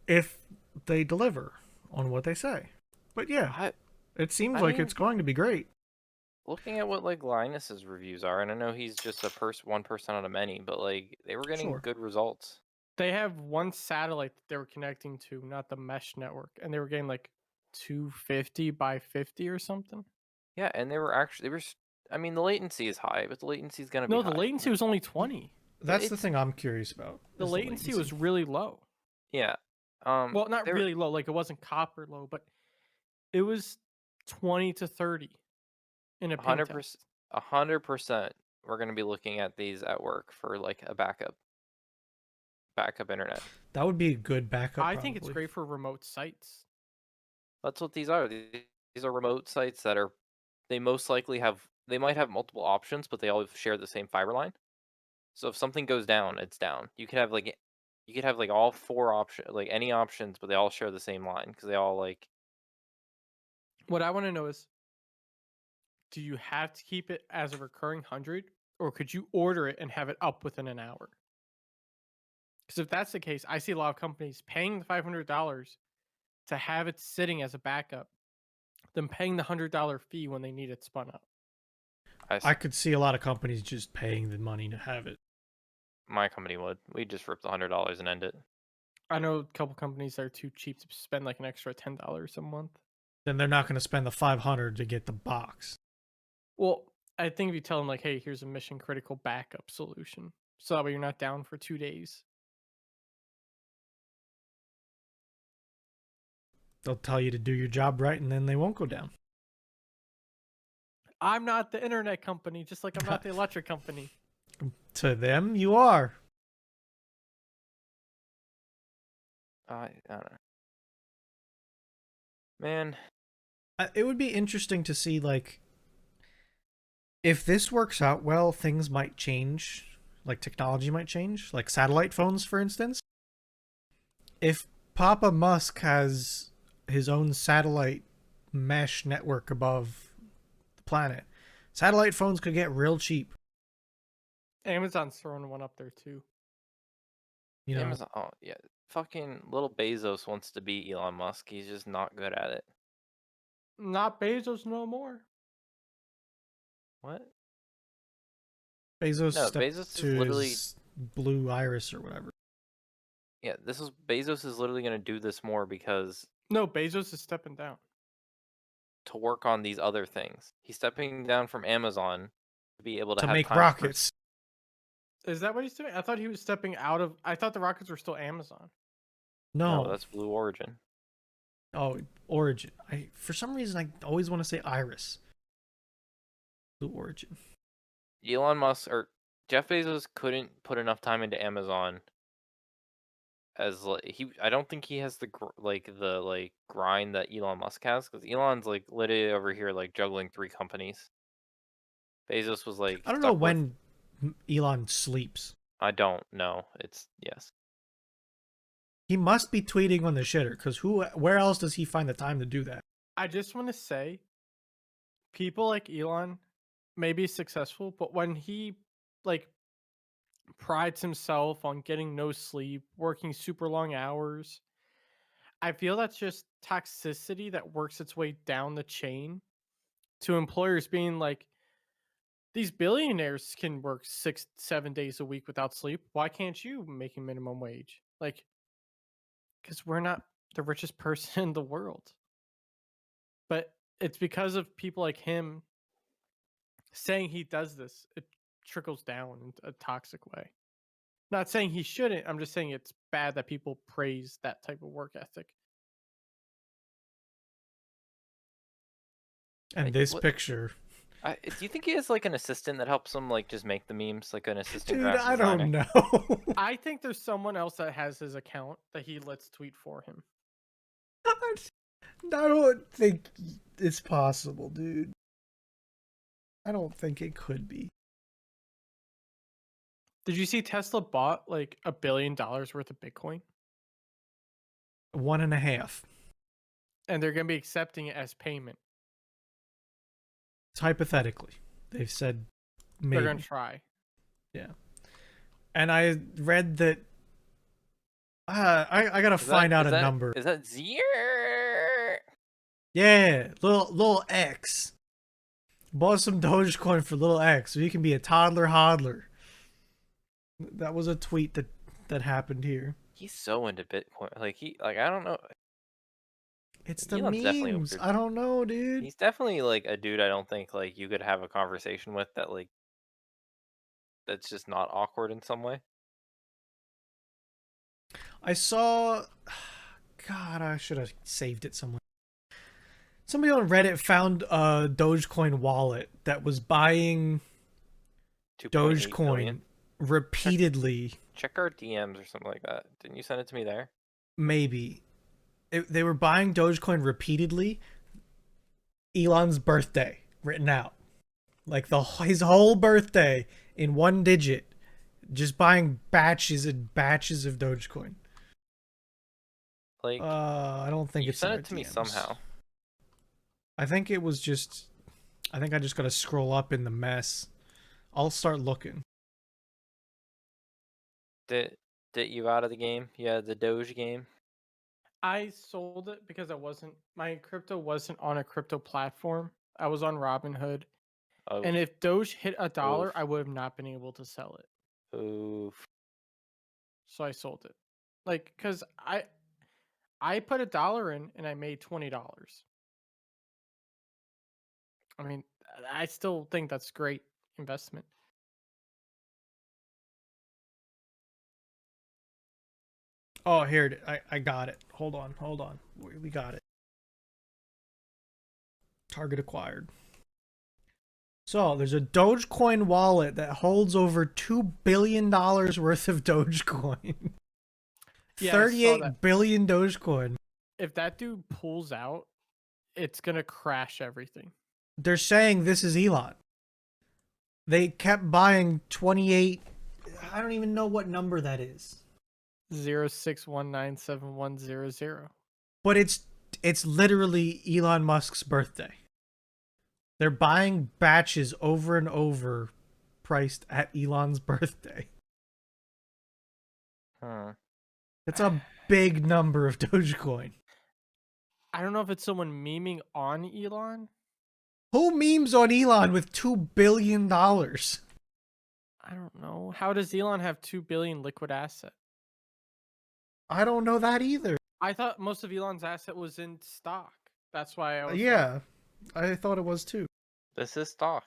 If they deliver on what they say. But yeah, I it seems I like mean, it's going to be great. looking at what like Linus's reviews are, and I know he's just one person out of many, but like they were getting Sure. good results. They have one satellite that they were connecting to, not the mesh network, and they were getting like 250 by 50 or something. Yeah, and they were actually I mean, the latency is high, but the latency is gonna be No, the high. latency was only 20. But That's the it's thing I'm curious about. The Is the latency latency. was really low. yeah. Well, not They're really low, like it wasn't copper low, but it was 20 to 30 in a ping test. 100%, 100%. We're gonna be looking at these at work for like a backup internet. That would be a good backup, I think it's probably. great for remote sites. That's what these are. These are remote sites that are they most likely have they might have multiple options, but they all share the same fiber line. So if something goes down, it's down. You could have like all four options, like any options, but they all share the same line because they all like What I want to know is, do you have to keep it as a recurring 100, or could you order it and have it up within an hour? Because if that's the case, I see a lot of companies paying the $500 to have it sitting as a backup, then paying the $100 fee when they need it spun up. I could see a lot of companies just paying the money to have it. my company would. We just rip the $100 and end it. I know a couple companies that are too cheap to spend like an extra $10 a month. Then they're not going to spend the 500 to get the box. Well, I think if you tell them like, hey, here's a mission critical backup solution, so that way you're not down for 2 days. They'll tell you to do your job right, and then they won't go down. I'm not the internet company, just like I'm not the electric company. To them, you are. I don't know. Man, It would be interesting to see, like, if this works out well, things might change. Like, technology might change. Like, satellite phones, for instance. If Papa Musk has his own satellite mesh network above the planet, satellite phones could get real cheap. Amazon's throwing one up there too. You know, Amazon. Oh yeah, fucking little Bezos wants to be Elon Musk. He's just not good at it. Not Bezos no more. What? Bezos No, stepped Bezos to is literally his blue iris or whatever. yeah. This is Bezos is literally gonna do this more because No, Bezos is stepping down. to work on these other things. He's stepping down from Amazon to be able to To have make time for. rockets. Is that what he's doing? I thought he was stepping out of. I thought the rockets were still Amazon. No, No. that's Blue Origin. Oh, Origin. For some reason I always want to say Iris. Blue Origin. Elon Musk or Jeff Bezos couldn't put enough time into Amazon as he. I don't think he has the grind that Elon Musk has because Elon's like literally over here like juggling 3 companies. Bezos was like I don't know stuck with. when Elon sleeps. I don't know. It's yes. He must be tweeting on the shitter, because where else does he find the time to do that? I just want to say, people like Elon may be successful, but when he like prides himself on getting no sleep, working super long hours, I feel that's just toxicity that works its way down the chain to employers being like, these billionaires can work 6 7 days a week without sleep. Why can't you making minimum wage? Like, because we're not the richest person in the world. But it's because of people like him saying he does this, it trickles down in a toxic way. Not saying he shouldn't, I'm just saying it's bad that people praise that type of work ethic. And Like, this what? picture. Do you think he has like an assistant that helps him like just make the memes, like an assistant Dude, graphic I designer? don't know. I think there's someone else that has his account that he lets tweet for him. I don't think it's possible, dude. I don't think it could be. Did you see Tesla bought like $1 billion worth of Bitcoin? 1.5. And they're going to be accepting it as payment. It's hypothetically. They've said maybe. They're going to try. Yeah. And I read that. I gotta find out a number. Is that Zier? Yeah, little X. Bought some Dogecoin for little X, so you can be a toddler hodler. That was a tweet that happened here. He's so into Bitcoin. Like I don't know. It's the Elon's definitely memes. weird. I don't know, dude. He's definitely like a dude I don't think like you could have a conversation with that's just not awkward in some way. I saw. God, I should have saved it somewhere. Somebody on Reddit found a Dogecoin wallet that was buying 2.8 billion. Dogecoin repeatedly. Check our DMs or something like that. Didn't you send it to me there? Maybe. They were buying Dogecoin repeatedly. Elon's birthday written out. Like his whole birthday in one digit. Just buying batches and batches of Dogecoin. Like I don't think you it's sent in it to our me DMs. somehow. I think it was just. I think I just gotta scroll up in the mess. I'll start looking. Did you out of the game? Yeah, the Doge game. I sold it because my crypto wasn't on a crypto platform. I was on Robinhood. Oh, And if Doge hit $1, Oof. I would have not been able to sell it. oof. So I sold it. Like, cause I put $1 in and I made $20. I mean, I still think that's great investment. Oh, here it is. I got it. Hold on. We got it. Target acquired. So there's a Dogecoin wallet that holds over $2 billion worth of Dogecoin. Yeah, I saw 38 that. billion Dogecoin. If that dude pulls out, it's gonna crash everything. They're saying this is Elon. They kept buying 28. I don't even know what number that is. 061971000. But it's literally Elon Musk's birthday. They're buying batches over and over priced at Elon's birthday. Huh. That's a big number of Dogecoin. I don't know if it's someone memeing on Elon. Who memes on Elon with $2 billion? I don't know. How does Elon have 2 billion liquid asset? I don't know that either. I thought most of Elon's asset was in stock. That's why I was Yeah, I thought it was too. This is stock.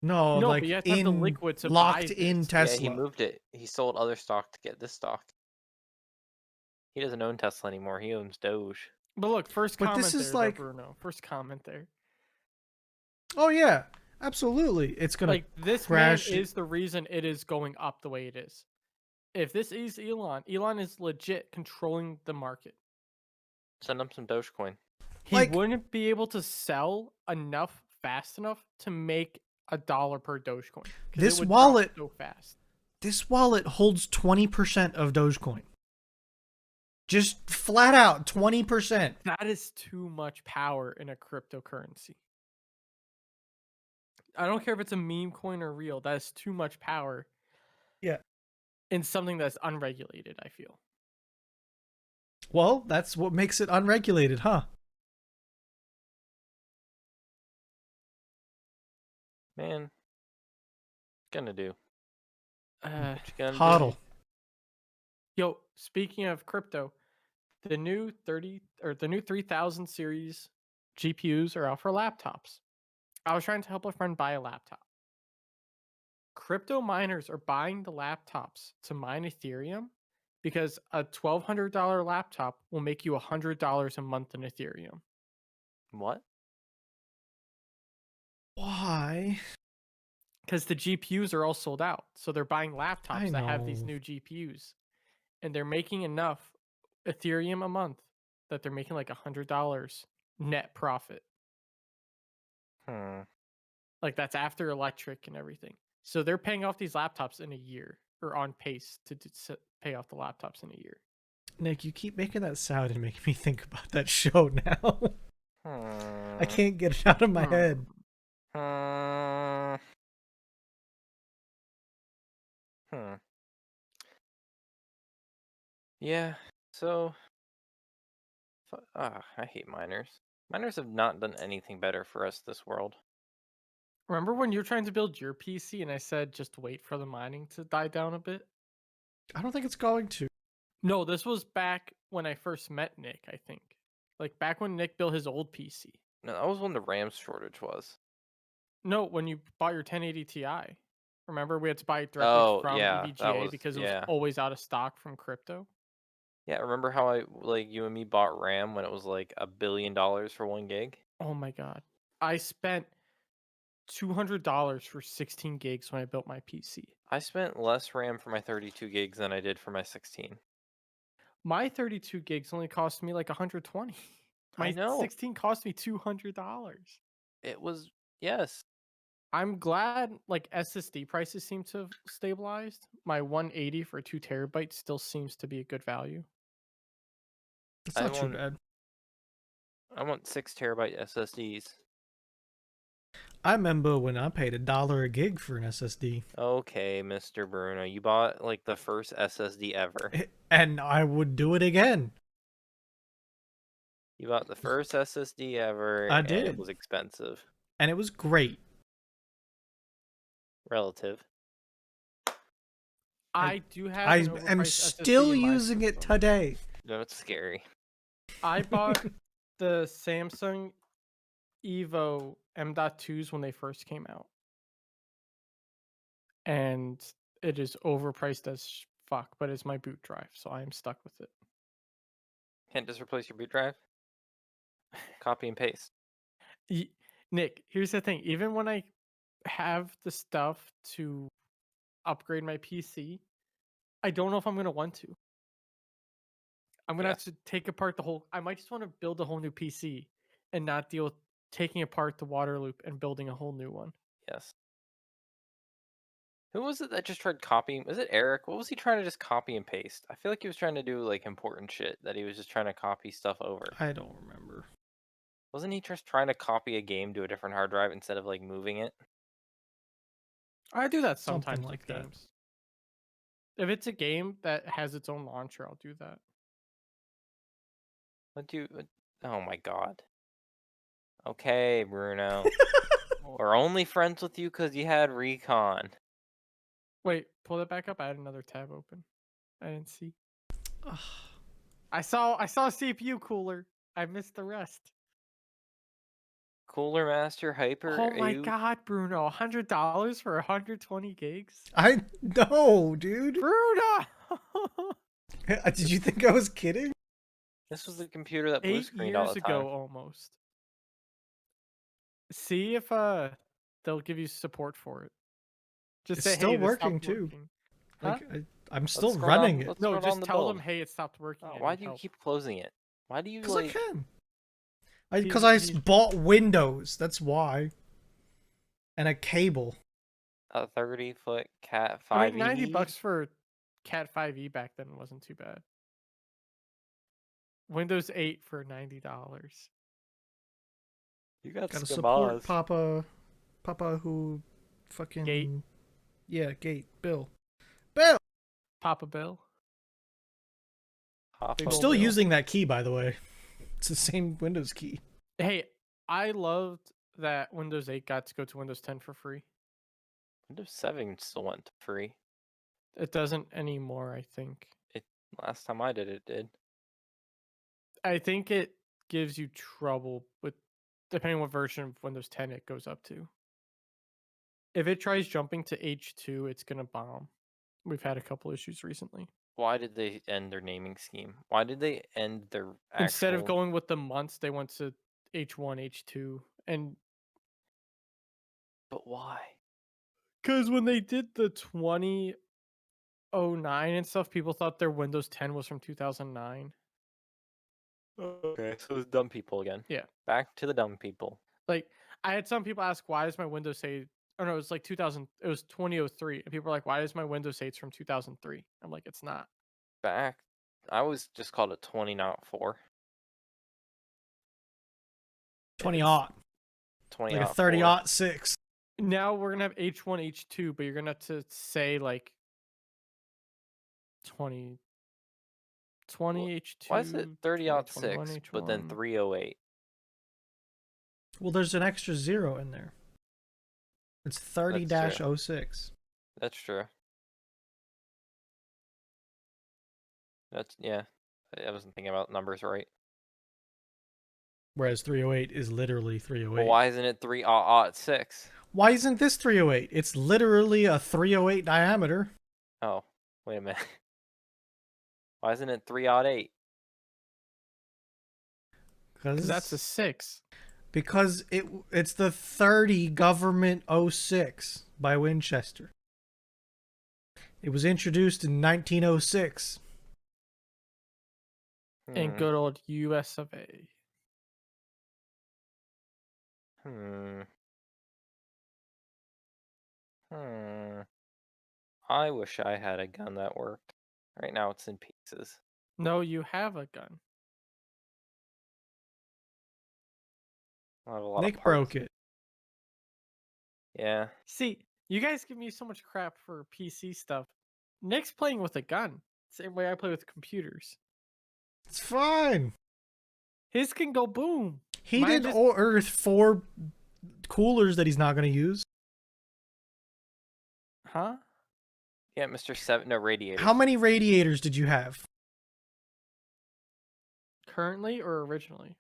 No, No, like but you have to have the in liquid to locked buy in this. Tesla. Yeah, he moved it. He sold other stock to get this stock. He doesn't own Tesla anymore. He owns Doge. But look, first But comment this is there, like- though, Bruno. First comment there. Oh yeah, absolutely. It's gonna Like, this crash. man is the reason it is going up the way it is. If this is Elon, Elon is legit controlling the market. Send him some Dogecoin. He Like- wouldn't be able to sell enough fast enough to make $1 per Dogecoin. 'cause it This would drop wallet- so fast. This wallet holds 20% of Dogecoin. Just flat out 20%. That is too much power in a cryptocurrency. I don't care if it's a meme coin or real. That is too much power. Yeah. In something that's unregulated, I feel. Well, that's what makes it unregulated, huh? Man, gonna do. Uh, What you gonna Hodl. Yo, speaking of crypto, the new 3000 series GPUs are out for laptops. I was trying to help a friend buy a laptop. Crypto miners are buying the laptops to mine Ethereum because a $1,200 laptop will make you $100 a month in Ethereum. do? What? Why? Because the GPUs are all sold out. So they're buying laptops that have these know. new GPUs. And they're making enough Ethereum a month that they're making like $100 net profit. Hmm. Like that's after electric and everything. So they're paying off these laptops in a year, or on pace to pay off the laptops in a year. Nick, you keep making that sound and making me think about that show now. I Hmm. can't get it out of my head. Hmm. Hmm. Yeah. So, I hate miners. Miners have not done anything better for us this world. Remember when you were trying to build your PC and I said just wait for the mining to die down a bit? I don't think it's going to. No, this was back when I first met Nick, I think. Like back when Nick built his old PC. No, that was when the RAM shortage was. No, when you bought your 1080 Ti. Remember we had to buy it directly Oh, from yeah, that EVGA was because it was yeah. always out of stock from crypto? Yeah, remember how you and me bought RAM when it was like $1 billion for 1 gig? Oh my god. I spent $200 for 16 gigs when I built my PC. I spent less RAM for my 32 gigs than I did for my 16. My 32 gigs only cost me like 120. I My know. 16 cost me $200. It was yes. I'm glad like SSD prices seem to have stabilized. My 180 for 2 terabytes still seems to be a good value. It's I not too want bad. I want 6 terabyte SSDs. I remember when I paid $1 a gig for an SSD. Okay, Mr. Bruno, you bought like the first SSD ever. And I would do it again. You bought the first SSD ever I and it did. was expensive. And it was great. Relative. I I do have I an am overpriced SSD still in my using it system. today. No, it's scary. I bought the Samsung Evo M.2s when they first came out. And it is overpriced as fuck, but it's my boot drive, so I am stuck with it. Can't just replace your boot drive? Copy and paste. Nick, here's the thing. Even when I have the stuff to upgrade my PC, I don't know if I'm gonna want to. I'm gonna Yeah. have to take apart the whole. I might just want to build a whole new PC and not deal with taking apart the water loop and building a whole new one. Yes. Who was it that just tried copying? Was it Eric? What was he trying to just copy and paste? I feel like he was trying to do like important shit that he was just trying to copy stuff over. I don't remember. Wasn't he just trying to copy a game to a different hard drive instead of like moving it? I do that Something sometimes like with that. games. If it's a game that has its own launcher, I'll do that. Oh my god. Okay, Bruno. We're only friends with you because you had recon. Wait, pull that back up. I had another tab open. I didn't see. Ugh. I saw a CPU cooler. I missed the rest. Cooler Master Hyper Oh my AU. god, Bruno, $100 for 120 gigs? I know, dude. Bruno! Did you think I was kidding? This was the computer that blue 8 screened all years the time. ago almost. See if they'll give you support for it. Just It's say, still "Hey, this working stopped too. working." Huh? Like I'm Let's still scroll running down. it Let's No, scroll down just the tell build. them, "Hey, it stopped working. Oh, I why need do you help." keep closing it? Why do you because I like? can. He's- Because I he's- bought Windows. That's why. And a cable. A 30-foot Cat I mean, 5e? $90 for Cat 5e back then wasn't too bad. Windows 8 for $90. You got Gotta support Scamaz. Papa. Papa who fucking Gate. Yeah, Gate. Bill. Bill! Papa Bill. Hoppo I'm Big still Bill. using that key, by the way. It's the same Windows key. Hey, I loved that Windows 8 got to go to Windows 10 for free. Windows 7 still went free. It doesn't anymore, I think. Last time I did, it did. I think it gives you trouble with depending on what version of Windows 10 it goes up to. If it tries jumping to H2, it's gonna bomb. We've had a couple issues recently. Why did they end their naming scheme? Why did they end their Instead of actual? going with the months, they went to H1, H2, and But why? Because when they did the 2009 and stuff, people thought their Windows 10 was from 2009. Okay, so it's dumb people again. Yeah. Back to the dumb people. Like, I had some people ask, why does my Windows say, oh no, it was like 2000, it was 2003. And people were like, why does my Windows say it's from 2003? I'm like, it's not. Back, I always just called it 20, not 4. 20 It's- aught. 20 Like a not 30 4. aught 6. Now we're going to have H1, H2, but you're going to have to say like 20 H2. Why is it 30 aught 2021 6, but then H1. 308? Well, there's an extra 0 in there. It's 30-06. That's true. That's, yeah. I wasn't thinking about numbers right. Whereas 308 is literally 308. Well, why isn't it 3 aught 6? Why isn't this 308? It's literally a 308 diameter. Oh, wait a minute. Why isn't it 3 aught 8? Because that's a 6. Because it's the 30 Government 06 by Winchester. It was introduced in 1906. In good old US of A. I wish I had a gun that worked. Right now it's in pieces. No, you have a gun. I have a lot Nick of parts. broke it. Yeah. See, you guys give me so much crap for PC stuff. Nick's playing with a gun. Same way I play with computers. It's fine. His can go boom. He Mine did just- earth 4 coolers that he's not going to use. Huh? Yeah, Mr. 7, no radiator. How many radiators did you have? Currently or originally?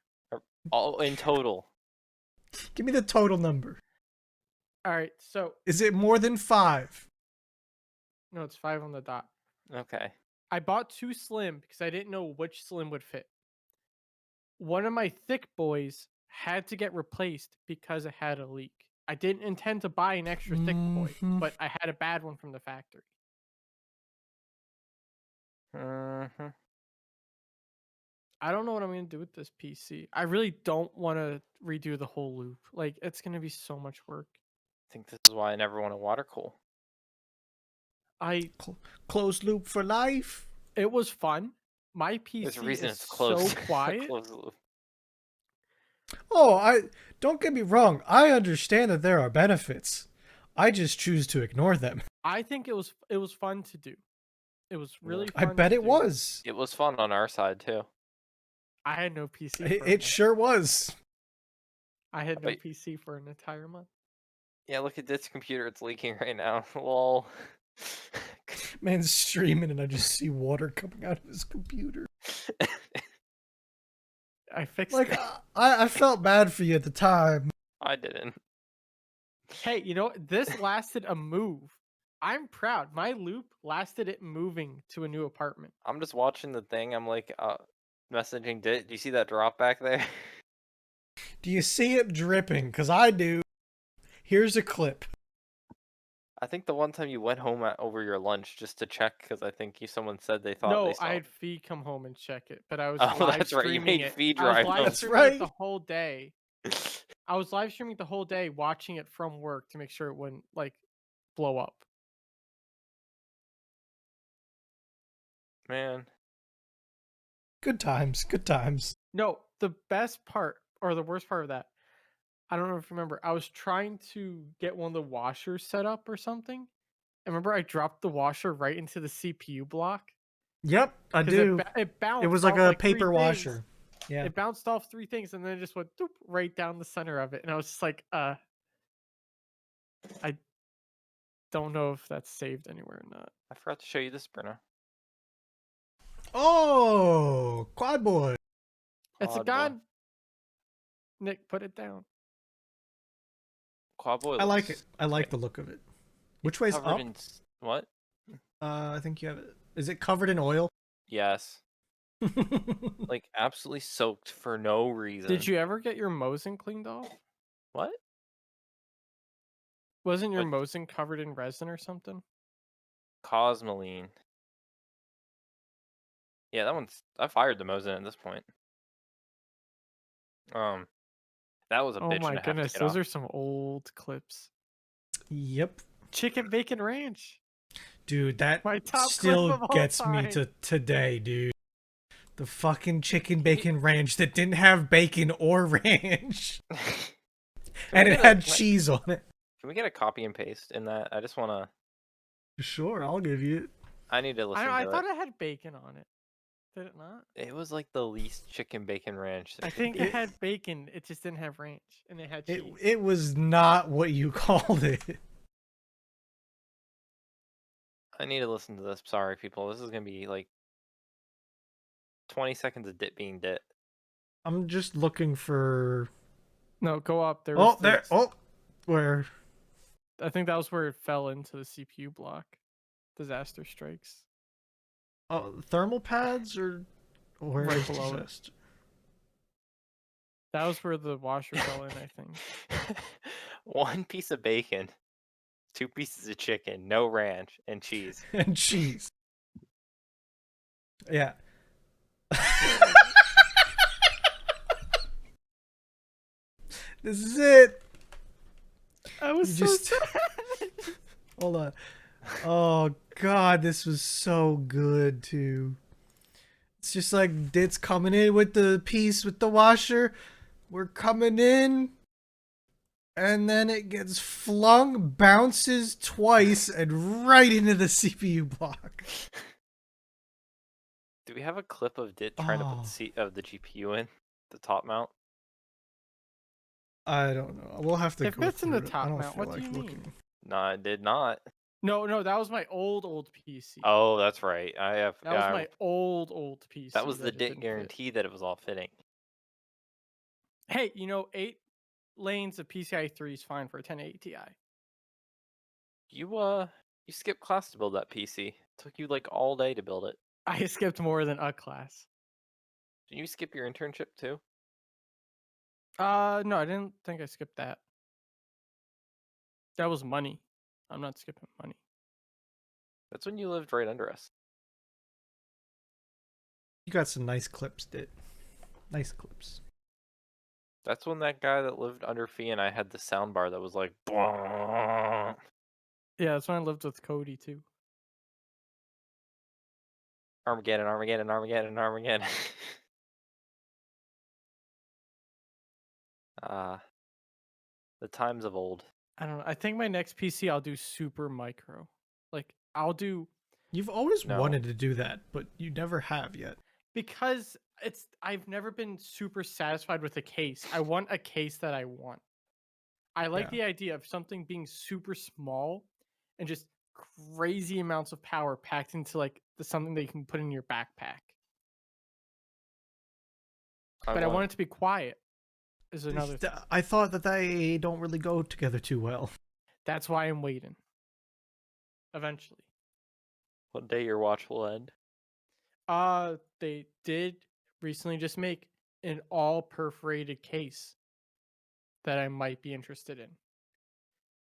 All in total. Give me the total number. All right, so Is it more than 5? no, it's 5 on the dot. Okay. I bought 2 slim because I didn't know which slim would fit. One of my thick boys had to get replaced because it had a leak. I didn't intend to buy an extra thick boy, Mhm. but I had a bad one from the factory. I don't know what I'm going to do with this PC. I really don't want to redo the whole loop. Like, it's going to be so much work. I think this is why I never want to water cool. Closed loop for life. It was fun. My There's a PC reason is it's closed. so quiet. Closed loop. Oh, don't get me wrong. I understand that there are benefits. I just choose to ignore them. I think it was fun to do. It was really I fun. bet to it do. was. It was fun on our side too. I had no PC. For a It month. sure was. I had no Wait. PC for an entire month. Yeah, look at this computer. It's leaking right now. Lol. Man's streaming and I just see water coming out of his computer. I fixed Like, it. I felt bad for you at the time. I didn't. Hey, you know what? This lasted a move. I'm proud. My loop lasted it moving to a new apartment. I'm just watching the thing. I'm like, messaging. Do you see that drop back there? Do you see it dripping? Because I do. Here's a clip. I think the one time you went home over your lunch just to check, because I think someone said they thought they No, saw. I had Fee come home and check it, but I was Oh, live that's right, you streaming made it. Fee I was drive live home. That's streaming it right. the whole day. I was live streaming the whole day, watching it from work to make sure it wouldn't like blow up. Man, Good times. Good times. No, the best part or the worst part of that, I don't know if you remember. I was trying to get one of the washers set up or something. And remember, I dropped the washer right into the CPU block. Yep, I 'Cause do. It bounced. It was like off, a paper 3 washer. things. Yeah. It bounced off 3 things and then it just went doop, right down the center of it. And I was just like, I don't know if that's saved anywhere or not. I forgot to show you this, Bruno. Oh, quad boy. It's a Quad boy. gun. Nick, put it down. Quad boy. I like looks it. I like great. the look of it. Which way's Covered up? in what? I think you have it. Is it covered in oil? Yes. Like absolutely soaked for no reason. Did you ever get your Mosin cleaned off? What? Wasn't your But Mosin covered in resin or something? Cosmoline. Yeah, that one's. I fired the Mosin at this point. That was a Oh bitch my and a half to goodness, get those off. are some old clips. Yep. Chicken Bacon Ranch. Dude, that My top clip still of all gets me time. to today, dude. The fucking chicken bacon ranch that didn't have bacon or ranch. Can And we it get had cheese on it. can we get a copy and paste in that? I just wanna. Sure, I'll give you it. I need to listen I to thought it. it had bacon on it. Did it not? It was like the least chicken bacon ranch there I could think be. it had bacon. It just didn't have ranch, and it had cheese. It was not what you called it. I need to listen to this. Sorry, people. This is gonna be like 20 seconds of dit being dit. I'm just looking for. No, go up. There was Oh, there. Oh, where? I think that was where it fell into the CPU block. Disaster strikes. Oh, thermal pads or where Right is below it. disaster? That was where the washer fell in, I think. One piece of bacon, 2 pieces of chicken, no ranch, and cheese. And cheese. Yeah. This is it. I was You so just- sad. Hold on. Oh god, this was so good too. It's just like Dit's coming in with the piece with the washer. We're coming in. And then it gets flung, bounces twice, and right into the CPU block. Do we have a clip of dit trying to put Oh. the seat of the GPU in the top mount? I don't know. We'll have to It go fits in the through it. top I don't mount. feel What do like you looking. mean? No, I did not. No, that was my old PC. Oh, that's right. I have. That was my old PC. That was the it dit didn't fit. guarantee that it was all fitting. Hey, 8 lanes of PCI 3 is fine for a 1080 Ti. You skipped class to build that PC. Took you like all day to build it. I skipped more than a class. Did you skip your internship too? No, I didn't think I skipped that. That was money. I'm not skipping money. That's when you lived right under us. You got some nice clips, Dit. Nice clips. That's when that guy that lived under Fee and I had the sound bar that was like, "Bwah." Yeah, that's when I lived with Cody too. Armageddon, Armageddon, Armageddon, Armageddon. The times of old. I don't know. I think my next PC I'll do super micro. Like I'll do You've always No. wanted to do that, but you never have yet. because I've never been super satisfied with a case. I want a case that I want. I like Yeah. the idea of something being super small and just crazy amounts of power packed into like something that you can put in your backpack. But I want it to be quiet. Is another thing. I thought that they don't really go together too well. That's why I'm waiting. Eventually. One day your watch will end. They did recently just make an all perforated case that I might be interested in.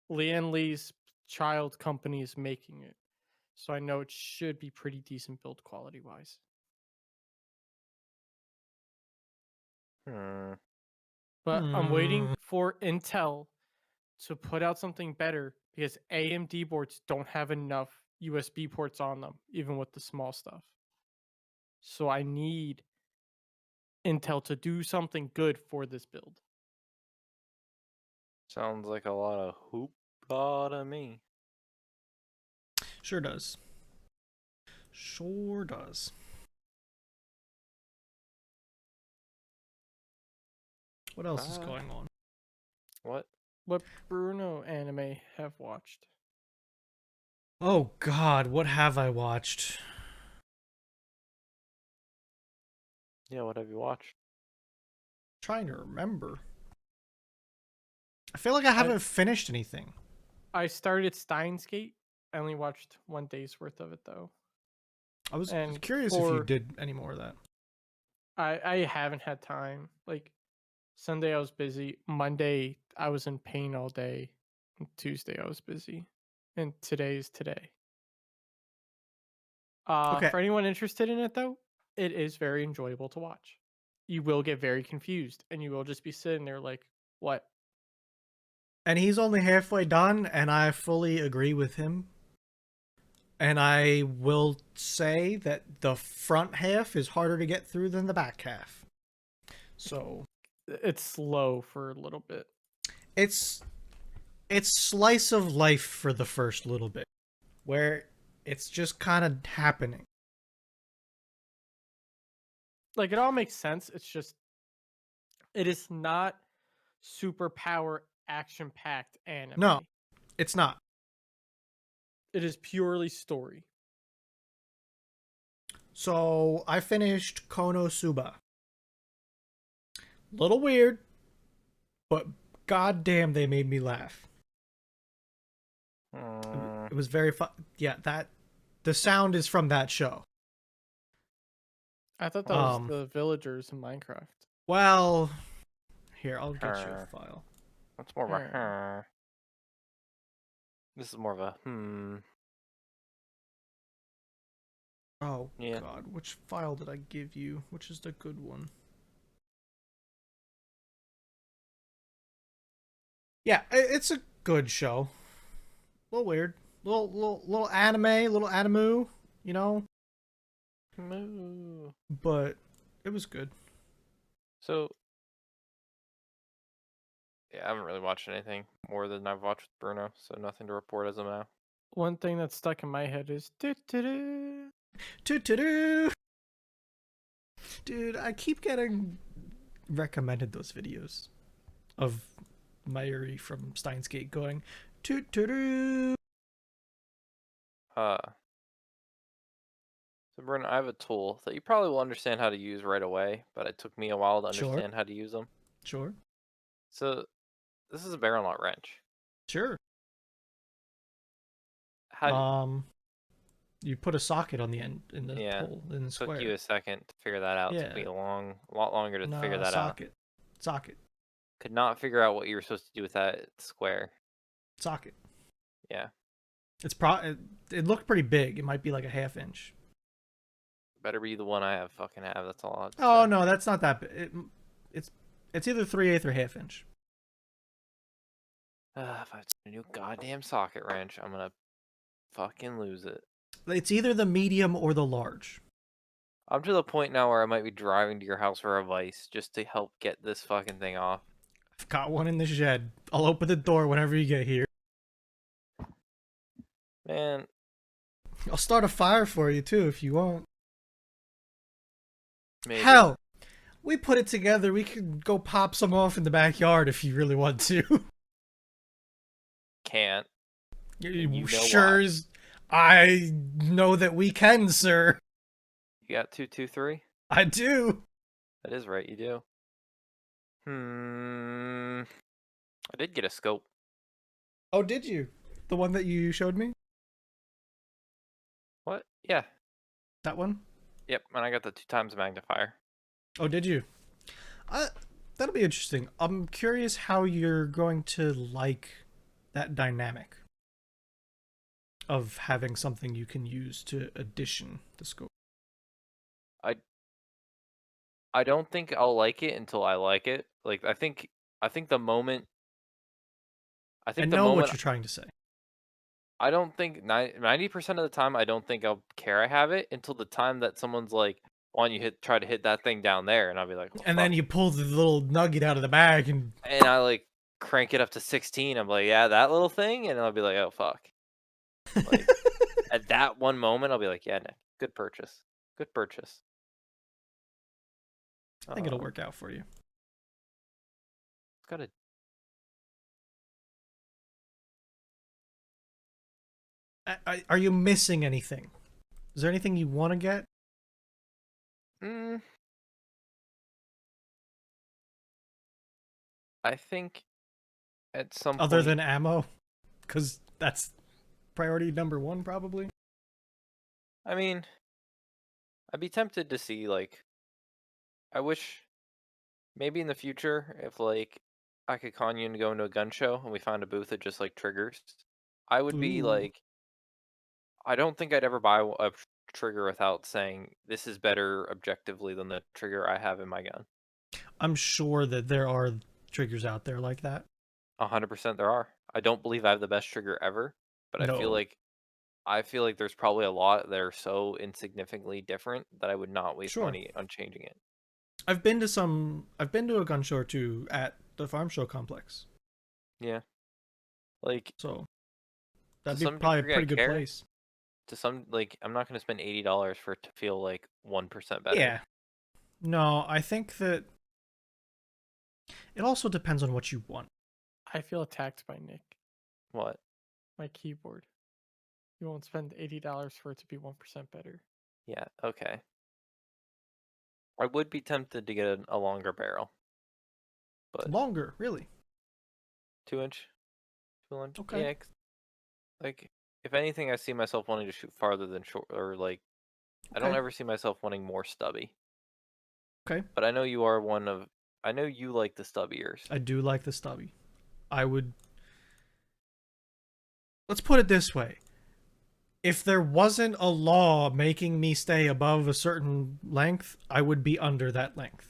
Lian Lee's child company is making it. So I know it should be pretty decent build quality wise. But I'm waiting for Intel to put out something better because AMD boards don't have enough USB ports on them, even with the small stuff. So I need Intel to do something good for this build. Sounds like a lot of hoopla to me. Sure does. Sure does. What else is going on? What? What Bruno anime have watched? Oh god, what have I watched? Yeah, what have you watched? Trying to remember. I feel like I haven't finished anything. I started Steins Gate. I only watched 1 day's worth of it though. I was And curious if you did any more of that. I haven't had time. Like Sunday I was busy. Monday I was in pain all day. Tuesday I was busy, and today is today. Okay. For anyone interested in it though, it is very enjoyable to watch. You will get very confused, and you will just be sitting there like, "What?" And he's only halfway done, and I fully agree with him. And I will say that the front half is harder to get through than the back half. So It's slow for a little bit. it's slice of life for the first little bit, where it's just kind of happening. Like it all makes sense. It's just it is not superpower action packed anime. No, it's not. It is purely story. So I finished Konosuba. Little weird, but goddamn, they made me laugh. It was very fun. Yeah, that the sound is from that show. I thought that was the villagers in Minecraft. Well, here I'll get you a file. That's more of a This is more of a Oh Yeah. God, which file did I give you? Which is the good one? Yeah, it's a good show. A little weird, little anime, little animu, you know. Moo. But it was good. So yeah, I haven't really watched anything more than I've watched with Bruno, so nothing to report as of now. One thing that's stuck in my head is Doo-doo-doo. Dude, I keep getting recommended those videos of Mayuri from Steins Gate going toot-toot-doo. So Bruno, I have a tool that you probably will understand how to use right away, but it took me a while to Sure. understand how to use them. Sure. So this is a barrel knot wrench. Sure. How you put a socket on the end in the yeah, hole in the took square. you a second to figure that out. Yeah. Took me a lot longer to figure that out. Socket. Could not figure out what you were supposed to do with that square. Socket. Yeah. It looked pretty big. It might be like a half inch. Better be the one I have fucking have. That's all. Oh no, that's not that big. It's either 3/8 or half inch. If I have a new goddamn socket wrench, I'm gonna fucking lose it. It's either the medium or the large. I'm to the point now where I might be driving to your house for advice just to help get this fucking thing off. I've got one in the shed. I'll open the door whenever you get here. Man. I'll start a fire for you too if you want. Maybe. Hell, we put it together. We could go pop some off in the backyard if you really want to. Can't. You sure as I know that we can, sir. You got 223? I do. That is right, you do. I did get a scope. Oh, did you? The one that you showed me? What? Yeah. That one? Yep, and I got the 2x magnifier. Oh, did you? That'll be interesting. I'm curious how you're going to like that dynamic of having something you can use to addition the scope. I don't think I'll like it until I like it. Like I think the moment I know what you're trying to say. I don't think 90% of the time I don't think I'll care I have it until the time that someone's like, "Why don't you try to hit that thing down there?" And I'll be like, well, and fuck. then you pull the little nugget out of the bag and I like crank it up to 16. I'm like, "Yeah, that little thing," and I'll be like, "Oh fuck." Like, at that one moment, I'll be like, "Yeah, Nick, good purchase, good purchase." I think it'll work out for you. It's got a. Are you missing anything? Is there anything you want to get? I think at some other point, than ammo, because that's priority number one, probably. I mean, I'd be tempted to see like. I wish maybe in the future if like I could con you into going to a gun show and we found a booth that just like triggers, I would be Ooh. like, I don't think I'd ever buy a trigger without saying this is better objectively than the trigger I have in my gun. I'm sure that there are triggers out there like that. 100% there are. I don't believe I have the best trigger ever, but No. I feel like there's probably a lot that are so insignificantly different that I would not waste Sure. money on changing it. I've been to a gun show or two at the farm show complex. Yeah. Like, So to that'd be some probably a degree I pretty good care. place. To some, like, I'm not going to spend $80 for it to feel like 1% better. Yeah. No, I think that it also depends on what you want. I feel attacked by Nick. What? My keyboard. You won't spend $80 for it to be 1% better. Yeah, okay. I would be tempted to get a longer barrel. But Longer, really. 2 inch? 2 inch? Okay. Yeah, like, if anything, I see myself wanting to shoot farther than short, or like, I don't Okay. ever see myself wanting more stubby. Okay. But I know you are one of, I know you like the stubbiers. I do like the stubby. I would. Let's put it this way. If there wasn't a law making me stay above a certain length, I would be under that length.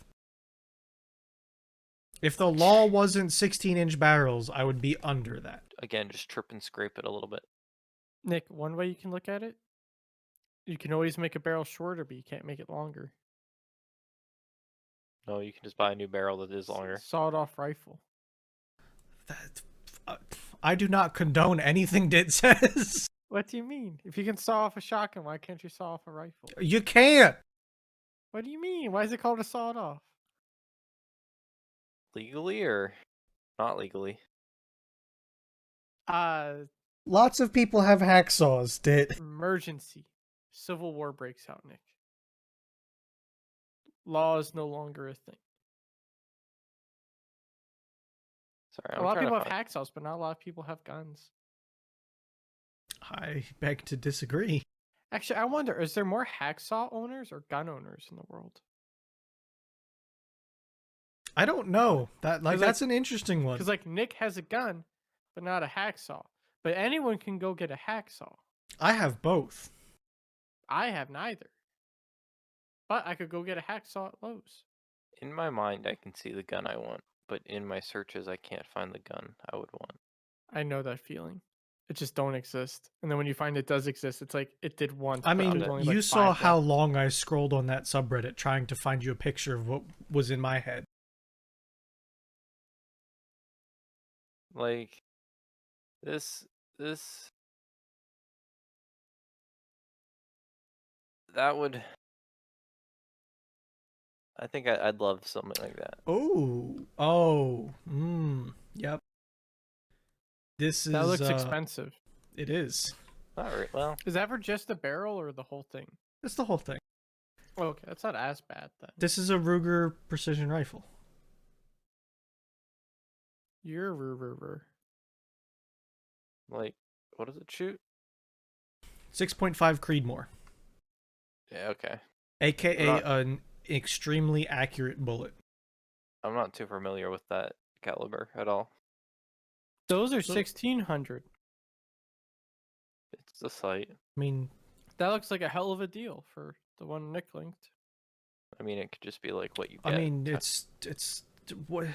If the law wasn't 16-inch barrels, I would be under that. Again, just trip and scrape it a little bit. Nick, one way you can look at it, you can always make a barrel shorter, but you can't make it longer. No, you can just buy a new barrel that is longer. Sawed-off rifle. I do not condone anything Dit says. What do you mean? If you can saw off a shotgun, why can't you saw off a rifle? You can't. What do you mean? Why is it called a sawed-off? Legally or not legally? Lots of people have hacksaws, Dit. Emergency. Civil War breaks out, Nick. Law is no longer a thing. Sorry, A I'm lot of trying people to have find. hacksaws, but not a lot of people have guns. I beg to disagree. Actually, I wonder, is there more hacksaw owners or gun owners in the world? I don't know. like- That's an interesting one. Because like Nick has a gun, but not a hacksaw. But anyone can go get a hacksaw. I have both. I have neither. But I could go get a hacksaw at Lowe's. In my mind, I can see the gun I want, but in my searches, I can't find the gun I would want. I know that feeling. It just don't exist. And then when you find it does exist, it's like it did once. I but mean, there's only, you like, saw 5 how left. long I scrolled on that subreddit trying to find you a picture of what was in my head. Like, this, that would, I think I'd love something like that. Yep. This is That looks expensive. It is. Not right, well, Is that for just the barrel or the whole thing? It's the whole thing. Oh, okay, that's not as bad then. This is a Ruger precision rifle. You're Ruger. like, what does it shoot? 6.5 Creedmoor, Yeah, okay. aka Not- an extremely accurate bullet. I'm not too familiar with that caliber at all. Those are So- 1600. It's the site. I mean, That looks like a hell of a deal for the one Nick linked. I mean, it could just be like what you get. I mean, it's what.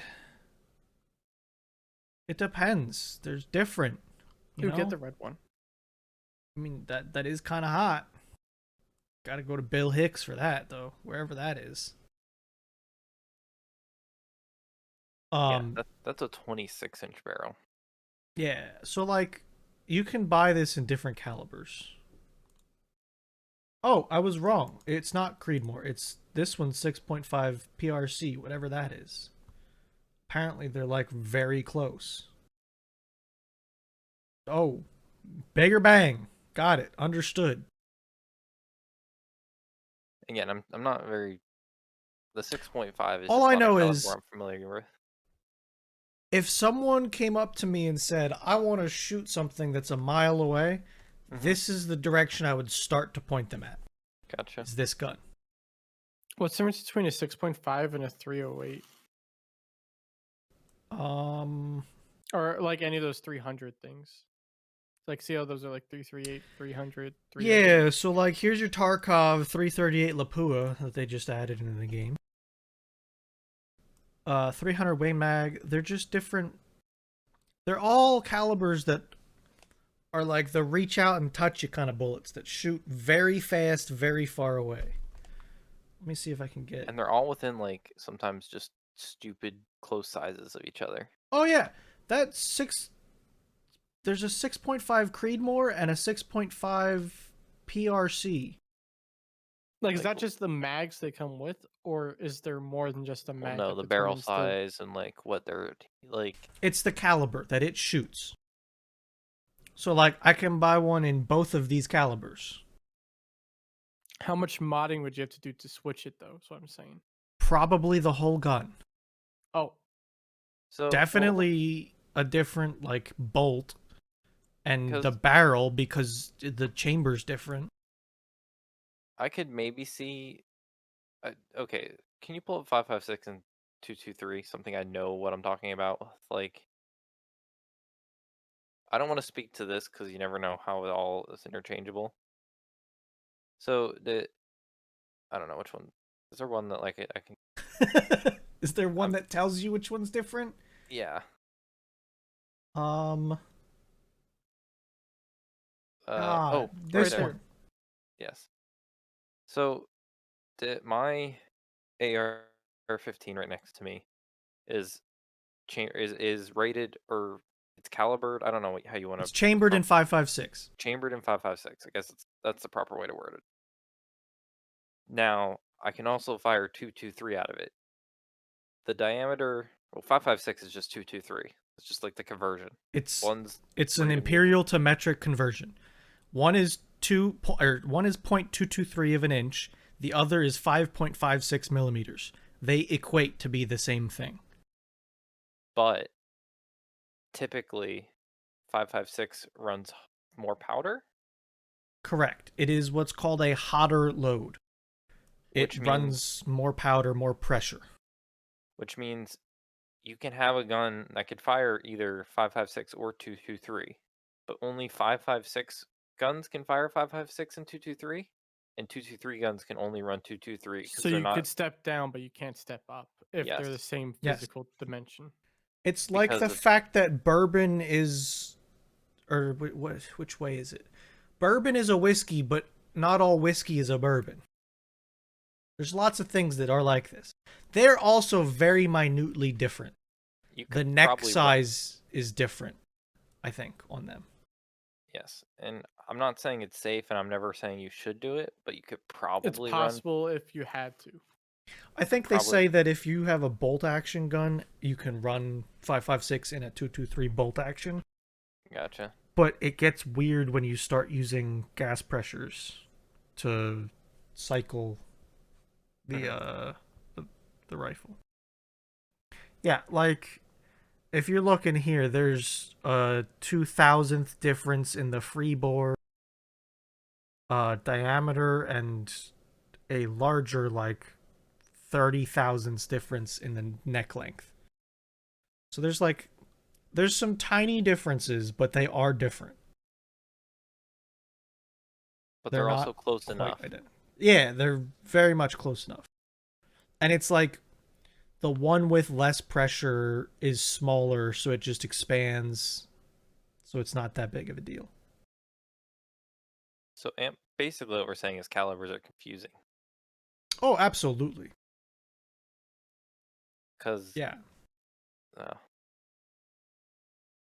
It depends. There's different. You You get know? the red one. I mean, that is kind of hot. Got to go to Bill Hicks for that though, wherever that is. Yeah, that's a 26-inch barrel. Yeah, so like you can buy this in different calibers. Oh, I was wrong. It's not Creedmoor. It's this one's 6.5 PRC, whatever that is. Apparently they're like very close. Oh, bigger bang. Got it. Understood. Again, I'm not very. The 6.5 is All just I not a know caliber is- I'm familiar with. If someone came up to me and said, "I want to shoot something that's a mile away," Mhm. this is the direction I would start to point them at. Gotcha. Is this gun. What's the difference between a 6.5 and a 308? Or like any of those 300 things. Like, see how those are like 338, 300, 308. Yeah, so like here's your Tarkov 338 Lapua that they just added into the game. 300 Wing Mag. They're just different. They're all calibers that are like the reach out and touch you kind of bullets that shoot very fast, very far away. Let me see if I can get. And they're all within like sometimes just stupid close sizes of each other. Oh yeah, that's 6. There's a 6.5 Creedmoor and a 6.5 PRC. Like, is Like, that just the mags they come with, or is there more than just a well, mag? no, that the barrel determines size and like what they're like. It's the caliber that it shoots. So like I can buy one in both of these calibers. How much modding would you have to do to switch it, though? Is what I'm saying. Probably the whole gun. Oh, So Definitely a different like bolt and the 'cause barrel because the chamber's different. I could maybe see. Okay, can you pull up 556 and 223? Something I know what I'm talking about. Like, I don't want to speak to this because you never know how it all is interchangeable. So I don't know which one. Is there one that like I can? Is there one I'm, that tells you which one's different? yeah. Um Oh, right this right there. there. one. Yes. So my AR-15 right next to me is is rated or it's calibered. I don't know how you want It's to chambered in 5.56. chambered in 5.56. I guess that's the proper way to word it. Now I can also fire 223 out of it. The diameter, well, 5.56 is just 223. It's just like the conversion. It's One's it's an rated imperial to metric conversion. One is 0.223 of an inch. The other is 5.56 millimeters. They equate to be the same thing. but typically 5.56 runs more powder, Correct. It is what's called a hotter load. It which means runs more powder, more pressure. which means you can have a gun that could fire either 5.56 or 223, but only 5.56 guns can fire 5.56 and 223, and 223 guns can only run 223 because So they're you not. could step down, but you can't step up if they're the Yes, same Yes. physical dimension. It's like because the of fact that bourbon is, or which way is it? Bourbon is a whiskey, but not all whiskey is a bourbon. There's lots of things that are like this. They're also very minutely different. you The could neck probably run. size is different, I think, on them. Yes, and I'm not saying it's safe, and I'm never saying you should do it, but you could It's probably run. possible if you had to. I think they Probably say that if you have a bolt action gun, you can run 5.56 in a 223 bolt action. gotcha. But it gets weird when you start using gas pressures to cycle the Mhm. the rifle. Yeah, like if you're looking here, there's a 2,000th difference in the freebore diameter and a larger like 30 thousandths difference in the neck length. So there's some tiny differences, but they are different. But They're they're also not close quite enough. identical. Yeah, they're very much close enough. And it's like the one with less pressure is smaller, so it just expands. So it's not that big of a deal. So basically, what we're saying is calibers are confusing Oh, absolutely. because Yeah. uh,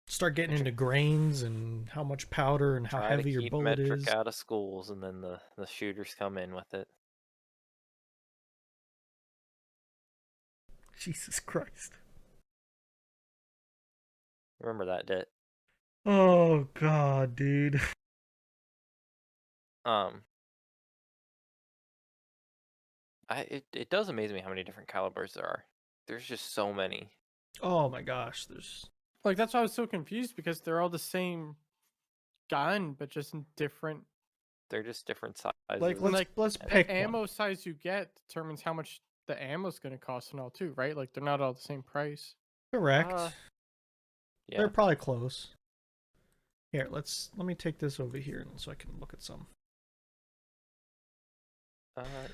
Start getting they into grains and how much powder and how try to heavy your keep bullet metric is. out of schools, and then the shooters come in with it. Jesus Christ. Remember that, Dit. Oh god, dude. Um, it does amaze me how many different calibers there are. There's just so many. Oh my gosh, there's Like, that's why I was so confused, because they're all the same gun, but just in different. They're just different like sizes. And let's like let's the pick ammo one. size you get determines how much the ammo's going to cost and all too, right? Like, they're not all the same price. Correct. Yeah. They're probably close. Here, let me take this over here so I can look at some.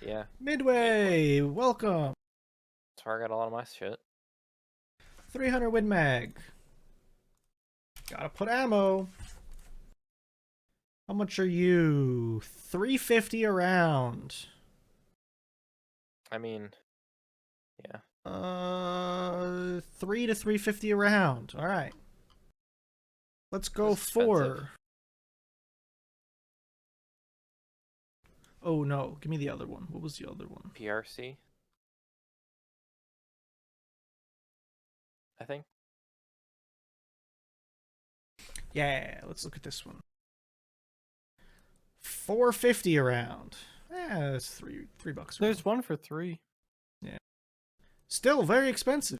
Yeah. Midway, welcome. That's where I got a lot of my shit. 300 Win Mag. Gotta put ammo. How much are you? 350 a round. I mean, yeah. 3 to 350 a round. All right. Let's go That's expensive. 4. Oh no, give me the other one. What was the other one? PRC. I think. Yeah, let's look at this one. 450 a round. That's $3 bucks. There's one for 3. Still very expensive.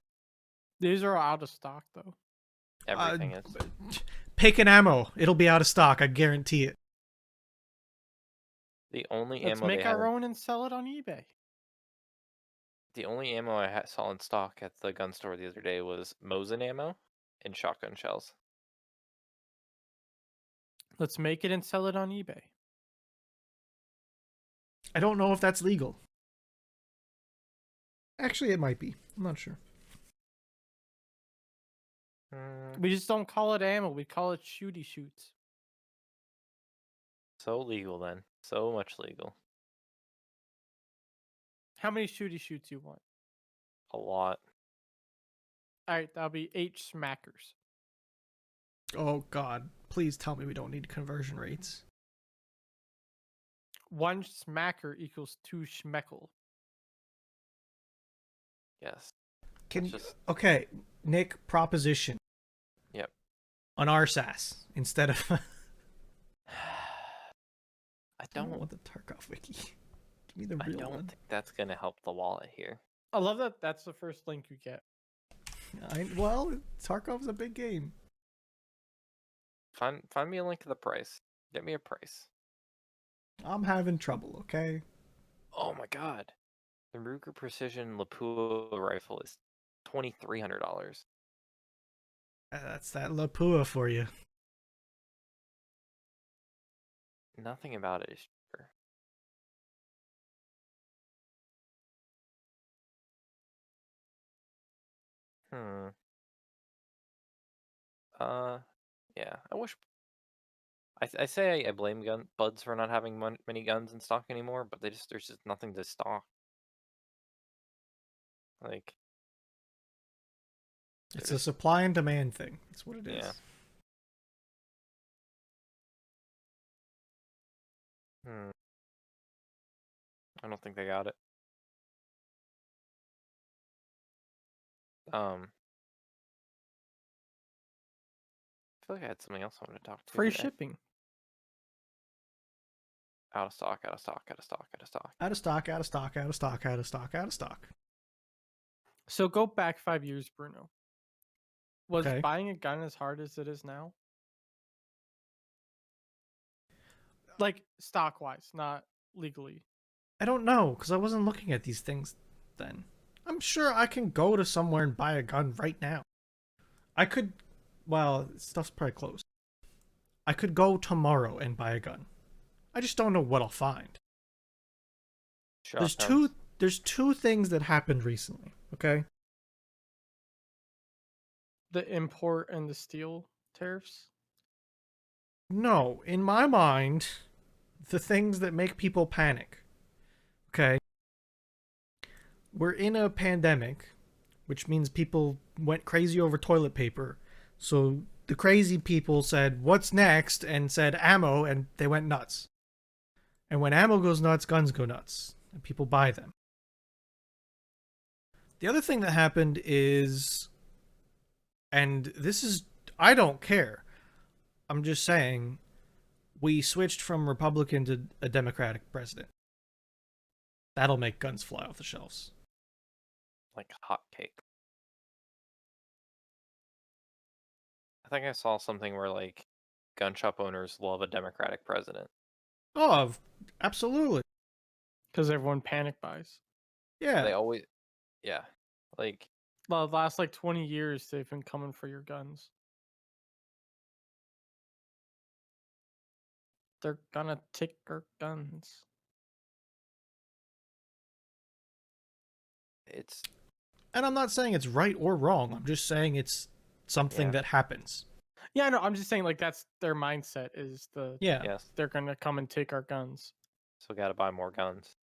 These are out of stock though. Everything is. Pick an ammo. It'll be out of stock. I guarantee it. The only Let's ammo make they our have. own and sell it on eBay. The only ammo I saw in stock at the gun store the other day was Mosin ammo and shotgun shells. Let's make it and sell it on eBay. I don't know if that's legal. Actually, it might be. I'm not sure. We just don't call it ammo. We call it shooty shoots. So legal then. So much legal. How many shooty shoots you want? A lot. All right, that'll be 8 smackers. Oh God! Please tell me we don't need conversion rates. 1 smacker equals 2 schmeckel. Yes. Can Let's you? just- Okay, Nick. Proposition. Yep. On RSAS instead of. I I don't don't. want the Tarkov wiki. Give me the I real don't one. think that's gonna help the wallet here. I love that that's the first link you get. Well, Tarkov's a big game. Find me a link to the price. Get me a price. I'm having trouble. Okay. Oh my god. The Ruger Precision Lapua rifle is $2,300. That's that Lapua for you. Nothing about it is cheaper. Yeah. I wish. I say I blame gun buds for not having many guns in stock anymore, but there's just nothing to stock. Like, It's a supply and demand thing. That's what it is. Yeah. I don't think they got it. I feel like I had something else I wanted to talk to. Free today. shipping. Out of stock. Out of stock. Out of stock. Out of stock. Out of stock. Out of stock. Out of stock. Out of stock. Out of stock. So go back 5 years, Bruno. Was Okay. buying a gun as hard as it is now? Like stock wise, not legally. I don't know because I wasn't looking at these things then. I'm sure I can go to somewhere and buy a gun right now. I could. Well, stuff's probably closed. I could go tomorrow and buy a gun. I just don't know what I'll find. Shotguns. There's two things that happened recently, okay? The import and the steel tariffs. No, in my mind, the things that make people panic. Okay? We're in a pandemic, which means people went crazy over toilet paper. So the crazy people said, "What's next?" and said ammo, and they went nuts. And when ammo goes nuts, guns go nuts, and people buy them. The other thing that happened is, and this is, I don't care. I'm just saying, we switched from Republican to a Democratic president. That'll make guns fly off the shelves. Like hotcake. I think I saw something where like gun shop owners love a Democratic president. Oh, absolutely. Because everyone panic buys. Yeah. They always, yeah, like the last like 20 years they've been coming for your guns. They're gonna take our guns. It's And I'm not saying it's right or wrong. I'm just saying it's something Yeah. that happens. Yeah, no, I'm just saying like that's their mindset is Yeah. yes. they're gonna come and take our guns. So we got to buy more guns.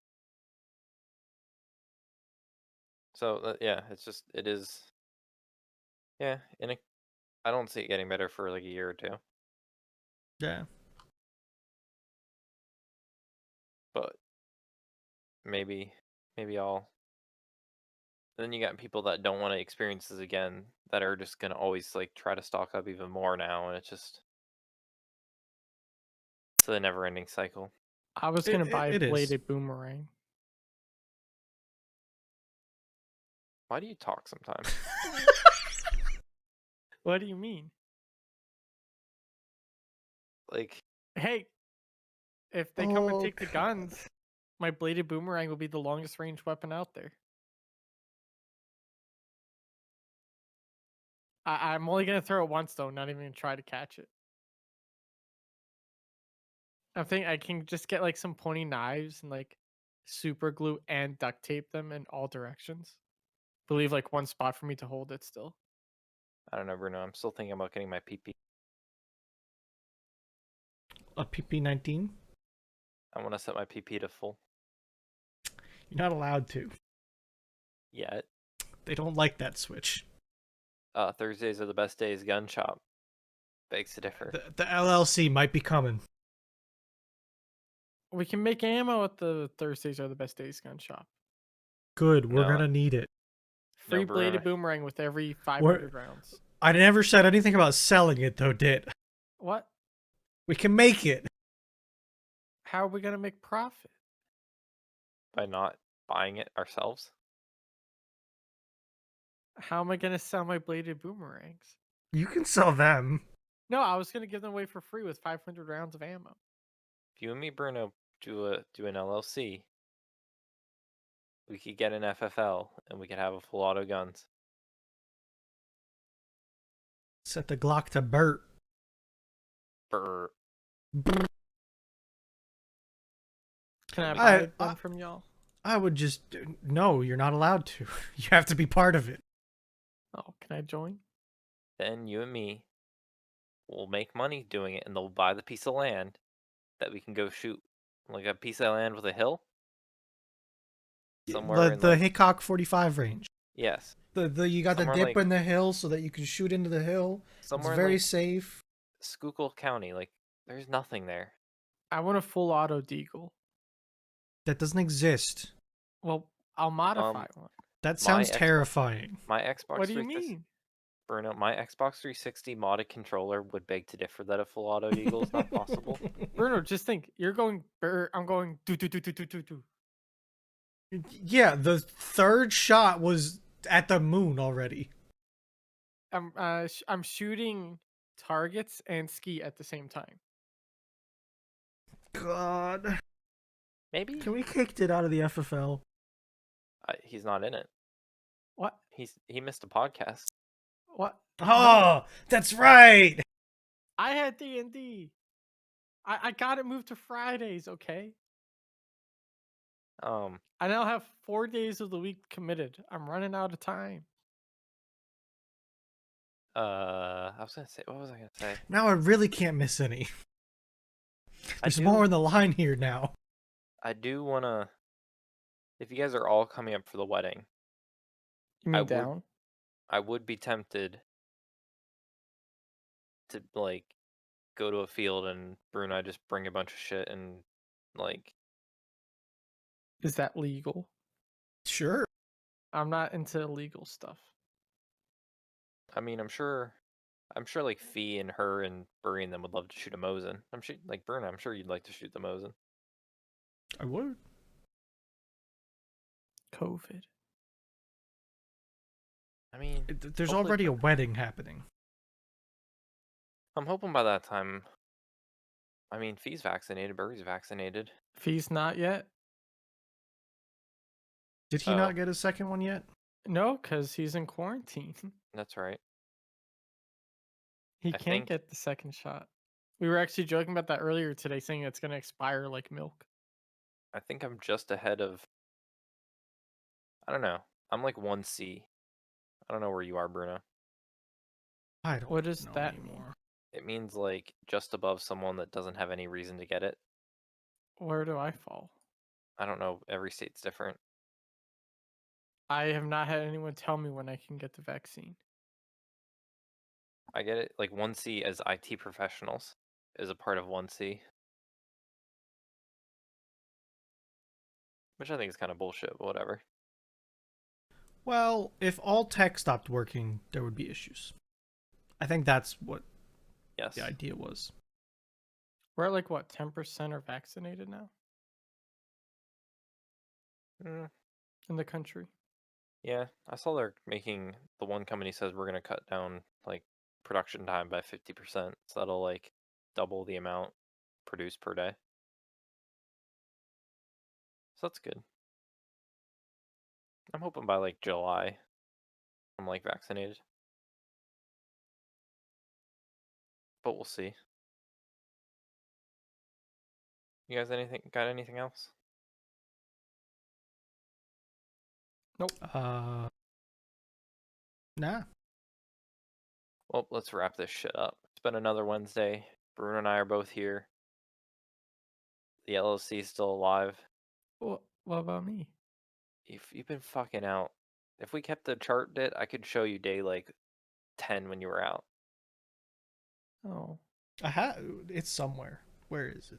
So yeah, it is. Yeah, I don't see it getting better for like a year or two. Yeah. But maybe I'll. Then you got people that don't want to experience this again, that are just gonna always like try to stock up even more now, and it's a never-ending cycle. I was gonna buy it is. bladed boomerang. Why do you talk sometimes? What do you mean? Like, Hey, if they come and Oh, take the God. guns, my bladed boomerang will be the longest range weapon out there. I'm only gonna throw it once though, not even gonna try to catch it. I think I can just get like some pointy knives and like super glue and duct tape them in all directions. Believe like one spot for me to hold it still. I don't know, Bruno. I'm still thinking about getting my PP. A PP-19? I want to set my PP to full. You're not allowed to. Yet. They don't like that switch. Thursdays are the best days. Gun shop. Begs to differ. The LLC might be coming. We can make ammo at the Thursdays are the best days gun shop. Good, we're No. gonna need it. Free Bruno. bladed boomerang with every 500 rounds. I never said anything about selling it, though, did? What? We can make it. How are we gonna make profit? By not buying it ourselves. How am I gonna sell my bladed boomerangs? You can sell them. No, I was gonna give them away for free with 500 rounds of ammo. If you and me, Bruno, do an LLC, we could get an FFL and we could have a full auto guns. Set the Glock to Bert. Brr. Can I I- buy one from y'all? I would just... No, you're not allowed to. You have to be part of it. Oh, can I join? Then you and me will make money doing it, and they'll buy the piece of land that we can go shoot, like a piece of land with a hill somewhere in The like, Hickok 45 range. yes, You got the Somewhere dip like- in the hill so that you can shoot into the hill. somewhere It's in very like safe. Schuylkill County. Like, there's nothing there. I want a full auto deagle. That doesn't exist. Well, I'll modify one. That sounds Xbox- terrifying. My Xbox. What do you 360 mean? Bruno, my Xbox 360 modded controller would beg to differ that a full auto deagle is not possible. Bruno, just think. You're going I'm going do do do do do do do. Yeah, the third shot was at the moon already. I'm shooting targets and ski at the same time. God. Maybe Can we kick it out of the FFL? he's not in it. What? He missed a podcast. What? Oh, that's right. I had D&D. I got it moved to Fridays, okay? I now have 4 days of the week committed. I'm running out of time. I was gonna say, what was I gonna say? Now I really can't miss any. There's do- more in the line here now. I do wanna. If you guys are all coming up for the wedding, You I mean would- down? I would be tempted to like go to a field and Bruno and I just bring a bunch of shit and like Is that legal? Sure. I'm not into illegal stuff. I mean I'm sure like Fee and her and Burry and them would love to shoot a Mosin. I'm sure like Bruno, I'm sure you'd like to shoot the Mosin. I would. COVID. I mean There's Hopefully- already a wedding happening. I'm hoping by that time. I mean Fee's vaccinated, Burry's vaccinated. Fees not yet. Did he Oh. not get his second one yet? No, because he's in quarantine. That's right. He I can't think get the second shot. We were actually joking about that earlier today, saying it's going to expire like milk. I'm just ahead of. I don't know. I'm like 1C. I don't know where you are, Bruno. I don't What does know that mean? anymore. It means like just above someone that doesn't have any reason to get it. Where do I fall? I don't know. Every state's different. I have not had anyone tell me when I can get the vaccine. I get it. Like 1C as IT professionals is a part of 1C, which I think is kind of bullshit, but whatever. Well, if all tech stopped working, there would be issues. I think that's what Yes. the idea was. We're at like what, 10% are vaccinated now Mm, in the country? yeah, I saw they're making the one company says we're gonna cut down like production time by 50%, so that'll like double the amount produced per day. So that's good. I'm hoping by like July I'm like vaccinated. But we'll see. You guys got anything else? Nope. Nah. Well, let's wrap this shit up. It's been another Wednesday. Bruno and I are both here. The LLC is still alive. What about me? If you've been fucking out. If we kept the chart bit, I could show you day like 10 when you were out. Oh, It's somewhere. Where is it?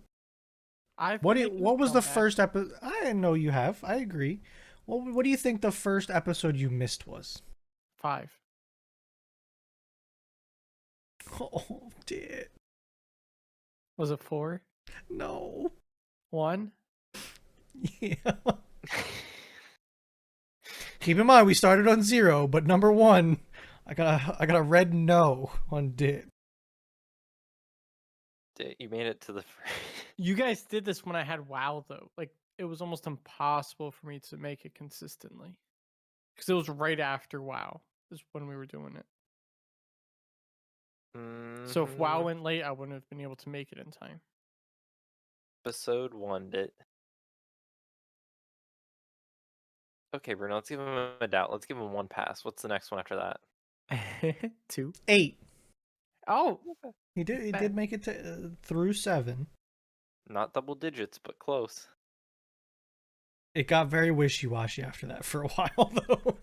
I've been making What a was the comeback. first episode? I know you have. I agree. What do you think the first episode you missed was? 5. Oh, dear. Was it 4? No. 1? Yeah. Keep in mind we started on 0, but number 1, I got a red no on dit. You made it to the You guys did this when I had WoW though. Like it was almost impossible for me to make it consistently. Because it was right after WoW is when we were doing it. So if WoW went late, I wouldn't have been able to make it in time. episode 1 dit. Okay, Bruno, let's give him a doubt. Let's give him one pass. What's the next one after that? 2. 8. Oh, He did bad. make it to through 7. Not double digits, but close. It got very wishy-washy after that for a while though.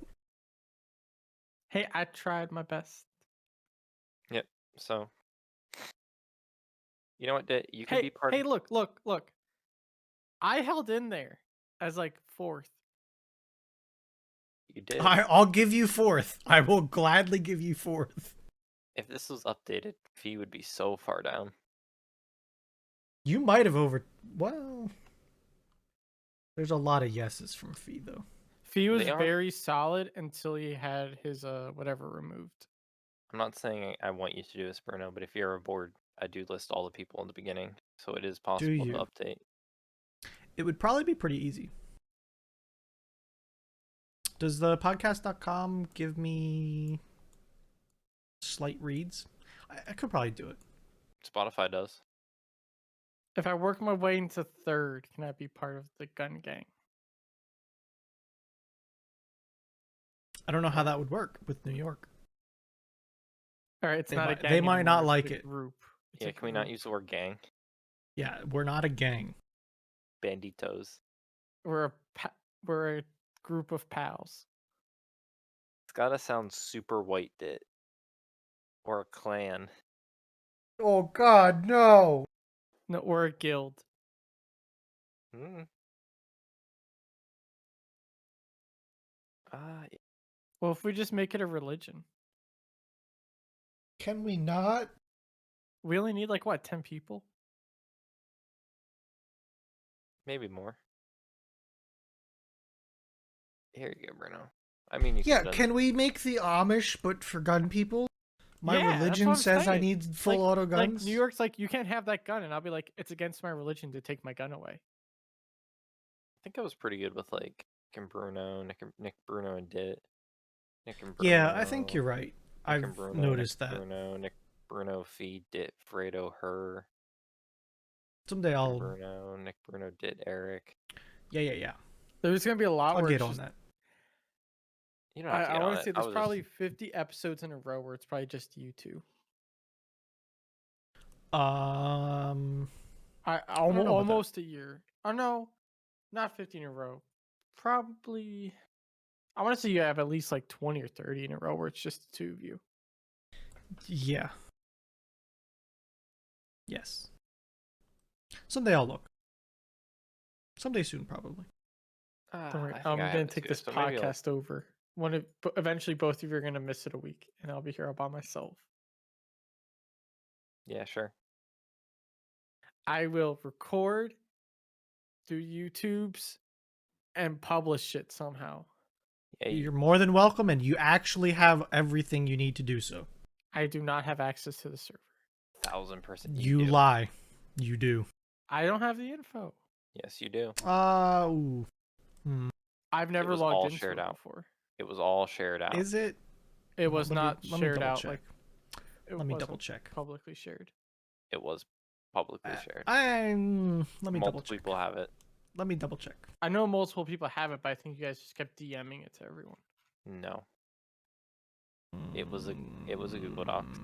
Hey, I tried my best. Yep. So, you know what, Dit? You can be part Hey, of. look. I held in there as like 4th. You did. I'll give you 4th. I will gladly give you 4th. If this was updated, Fee would be so far down. You might have well, there's a lot of yeses from Fee though. Fee was They are- very solid until he had his whatever removed. I'm not saying I want you to do this, Bruno, but if you're ever bored, I do list all the people in the beginning, so it is possible you? to update. It would probably be pretty easy. Does the podcast.com give me slight reads? I could probably do it. Spotify does. If I work my way into 3rd, can I be part of the gun gang? I don't know how that would work with New York. All right, it's not a gang. They might not anymore, like it's a it. Group. It's Yeah, a can we not group. use the word gang? Yeah, we're not a gang. Banditos. We're a group of pals. It's gotta sound super white, Dit. Or a clan. Oh God, no! No, we're a guild. Mm. Well, if we just make it a religion, Can we not? we only need like what, 10 people? Maybe more. Here you go, Bruno. I mean, you Yeah, could've done- can we make the Amish but for gun people? My Yeah, that's religion what I'm says I saying. need full auto guns. Like New York's like, you can't have that gun, and I'll be like, it's against my religion to take my gun away. I think I was pretty good with like Nick Bruno and Dit. Nick and Bruno. Yeah, I think you're right. Nick I've and Bruno, noticed Nick, that. Bruno, Nick, Bruno, feed, dit, Fredo, her. Someday Nick and I'll. Bruno, Nick, Bruno, dit, Eric. Yeah. There's gonna be a lot I'll where get it's on just, that. You don't have to I get want on to it. say I there's was probably just, 50 episodes in a row where it's probably just you two. I don't know about that. Almost a year. Oh no, not 50 in a row. Probably. I want to say you have at least like 20 or 30 in a row where it's just the two of you. Yeah. Yes. Someday I'll look. Someday soon, probably. Don't worry, I think I'm I gonna have it take too, this so maybe I'll- podcast over. Eventually, both of you are gonna miss it a week, and I'll be here all by myself. Yeah, sure. I will record, do YouTubes, and publish it somehow. Yeah, You're more than welcome, and you actually have everything you need to do so. I do not have access to the server. 1000% You do. lie. You do. I don't have the info. Yes, you do. Ooh. I've never was logged all into shared it out. before. It was all shared out. Is it? It was Let me- not let me shared double out check. like. It Let me wasn't double check. Publicly shared. It was publicly shared. Let me double Multiple check. people have it. Let me double check. I know multiple people have it, but I think you guys just kept DMing it to everyone. No. It was a Google Docs.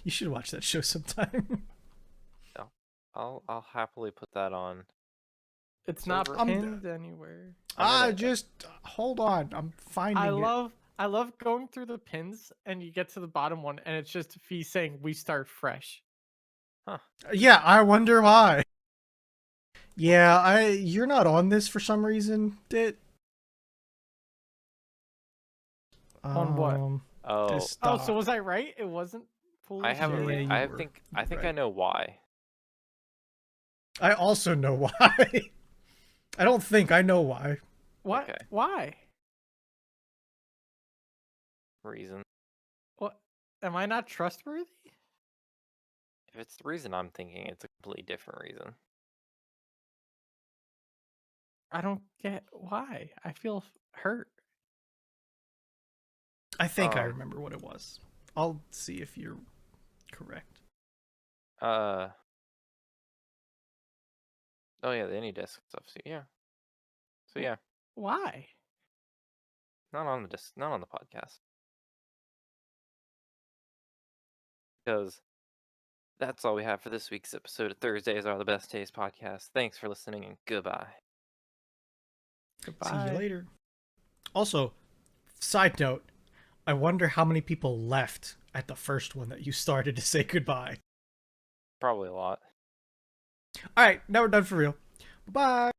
You should watch that show sometime. I'll happily put that on. It's not Server? pinned anywhere. Just hold on. I'm finding it. I love going through the pins and you get to the bottom one and it's just Fee saying we start fresh. Yeah, I wonder why. Yeah, you're not on this for some reason, Dit. On what? Oh, This Oh, so doc. was I right? It wasn't fully I have a shared? Yeah, re- you I were. think You're I right. know why. I also know why. I don't think I know why. What? Okay. Why? Reason. What? Am I not trustworthy? If it's the reason I'm thinking, it's a completely different reason. I don't get why. I feel hurt. I think I remember what it was. I'll see if you're correct. Oh yeah, the AnyDesk stuff. So yeah, Why? not on the not on the podcast, because that's all we have for this week's episode of Thursdays Are the Best Days podcast. Thanks for listening and goodbye. Goodbye. See you later. Also, side note, I wonder how many people left at the first one that you started to say goodbye. Probably a lot. All right, now we're done for real. Bye.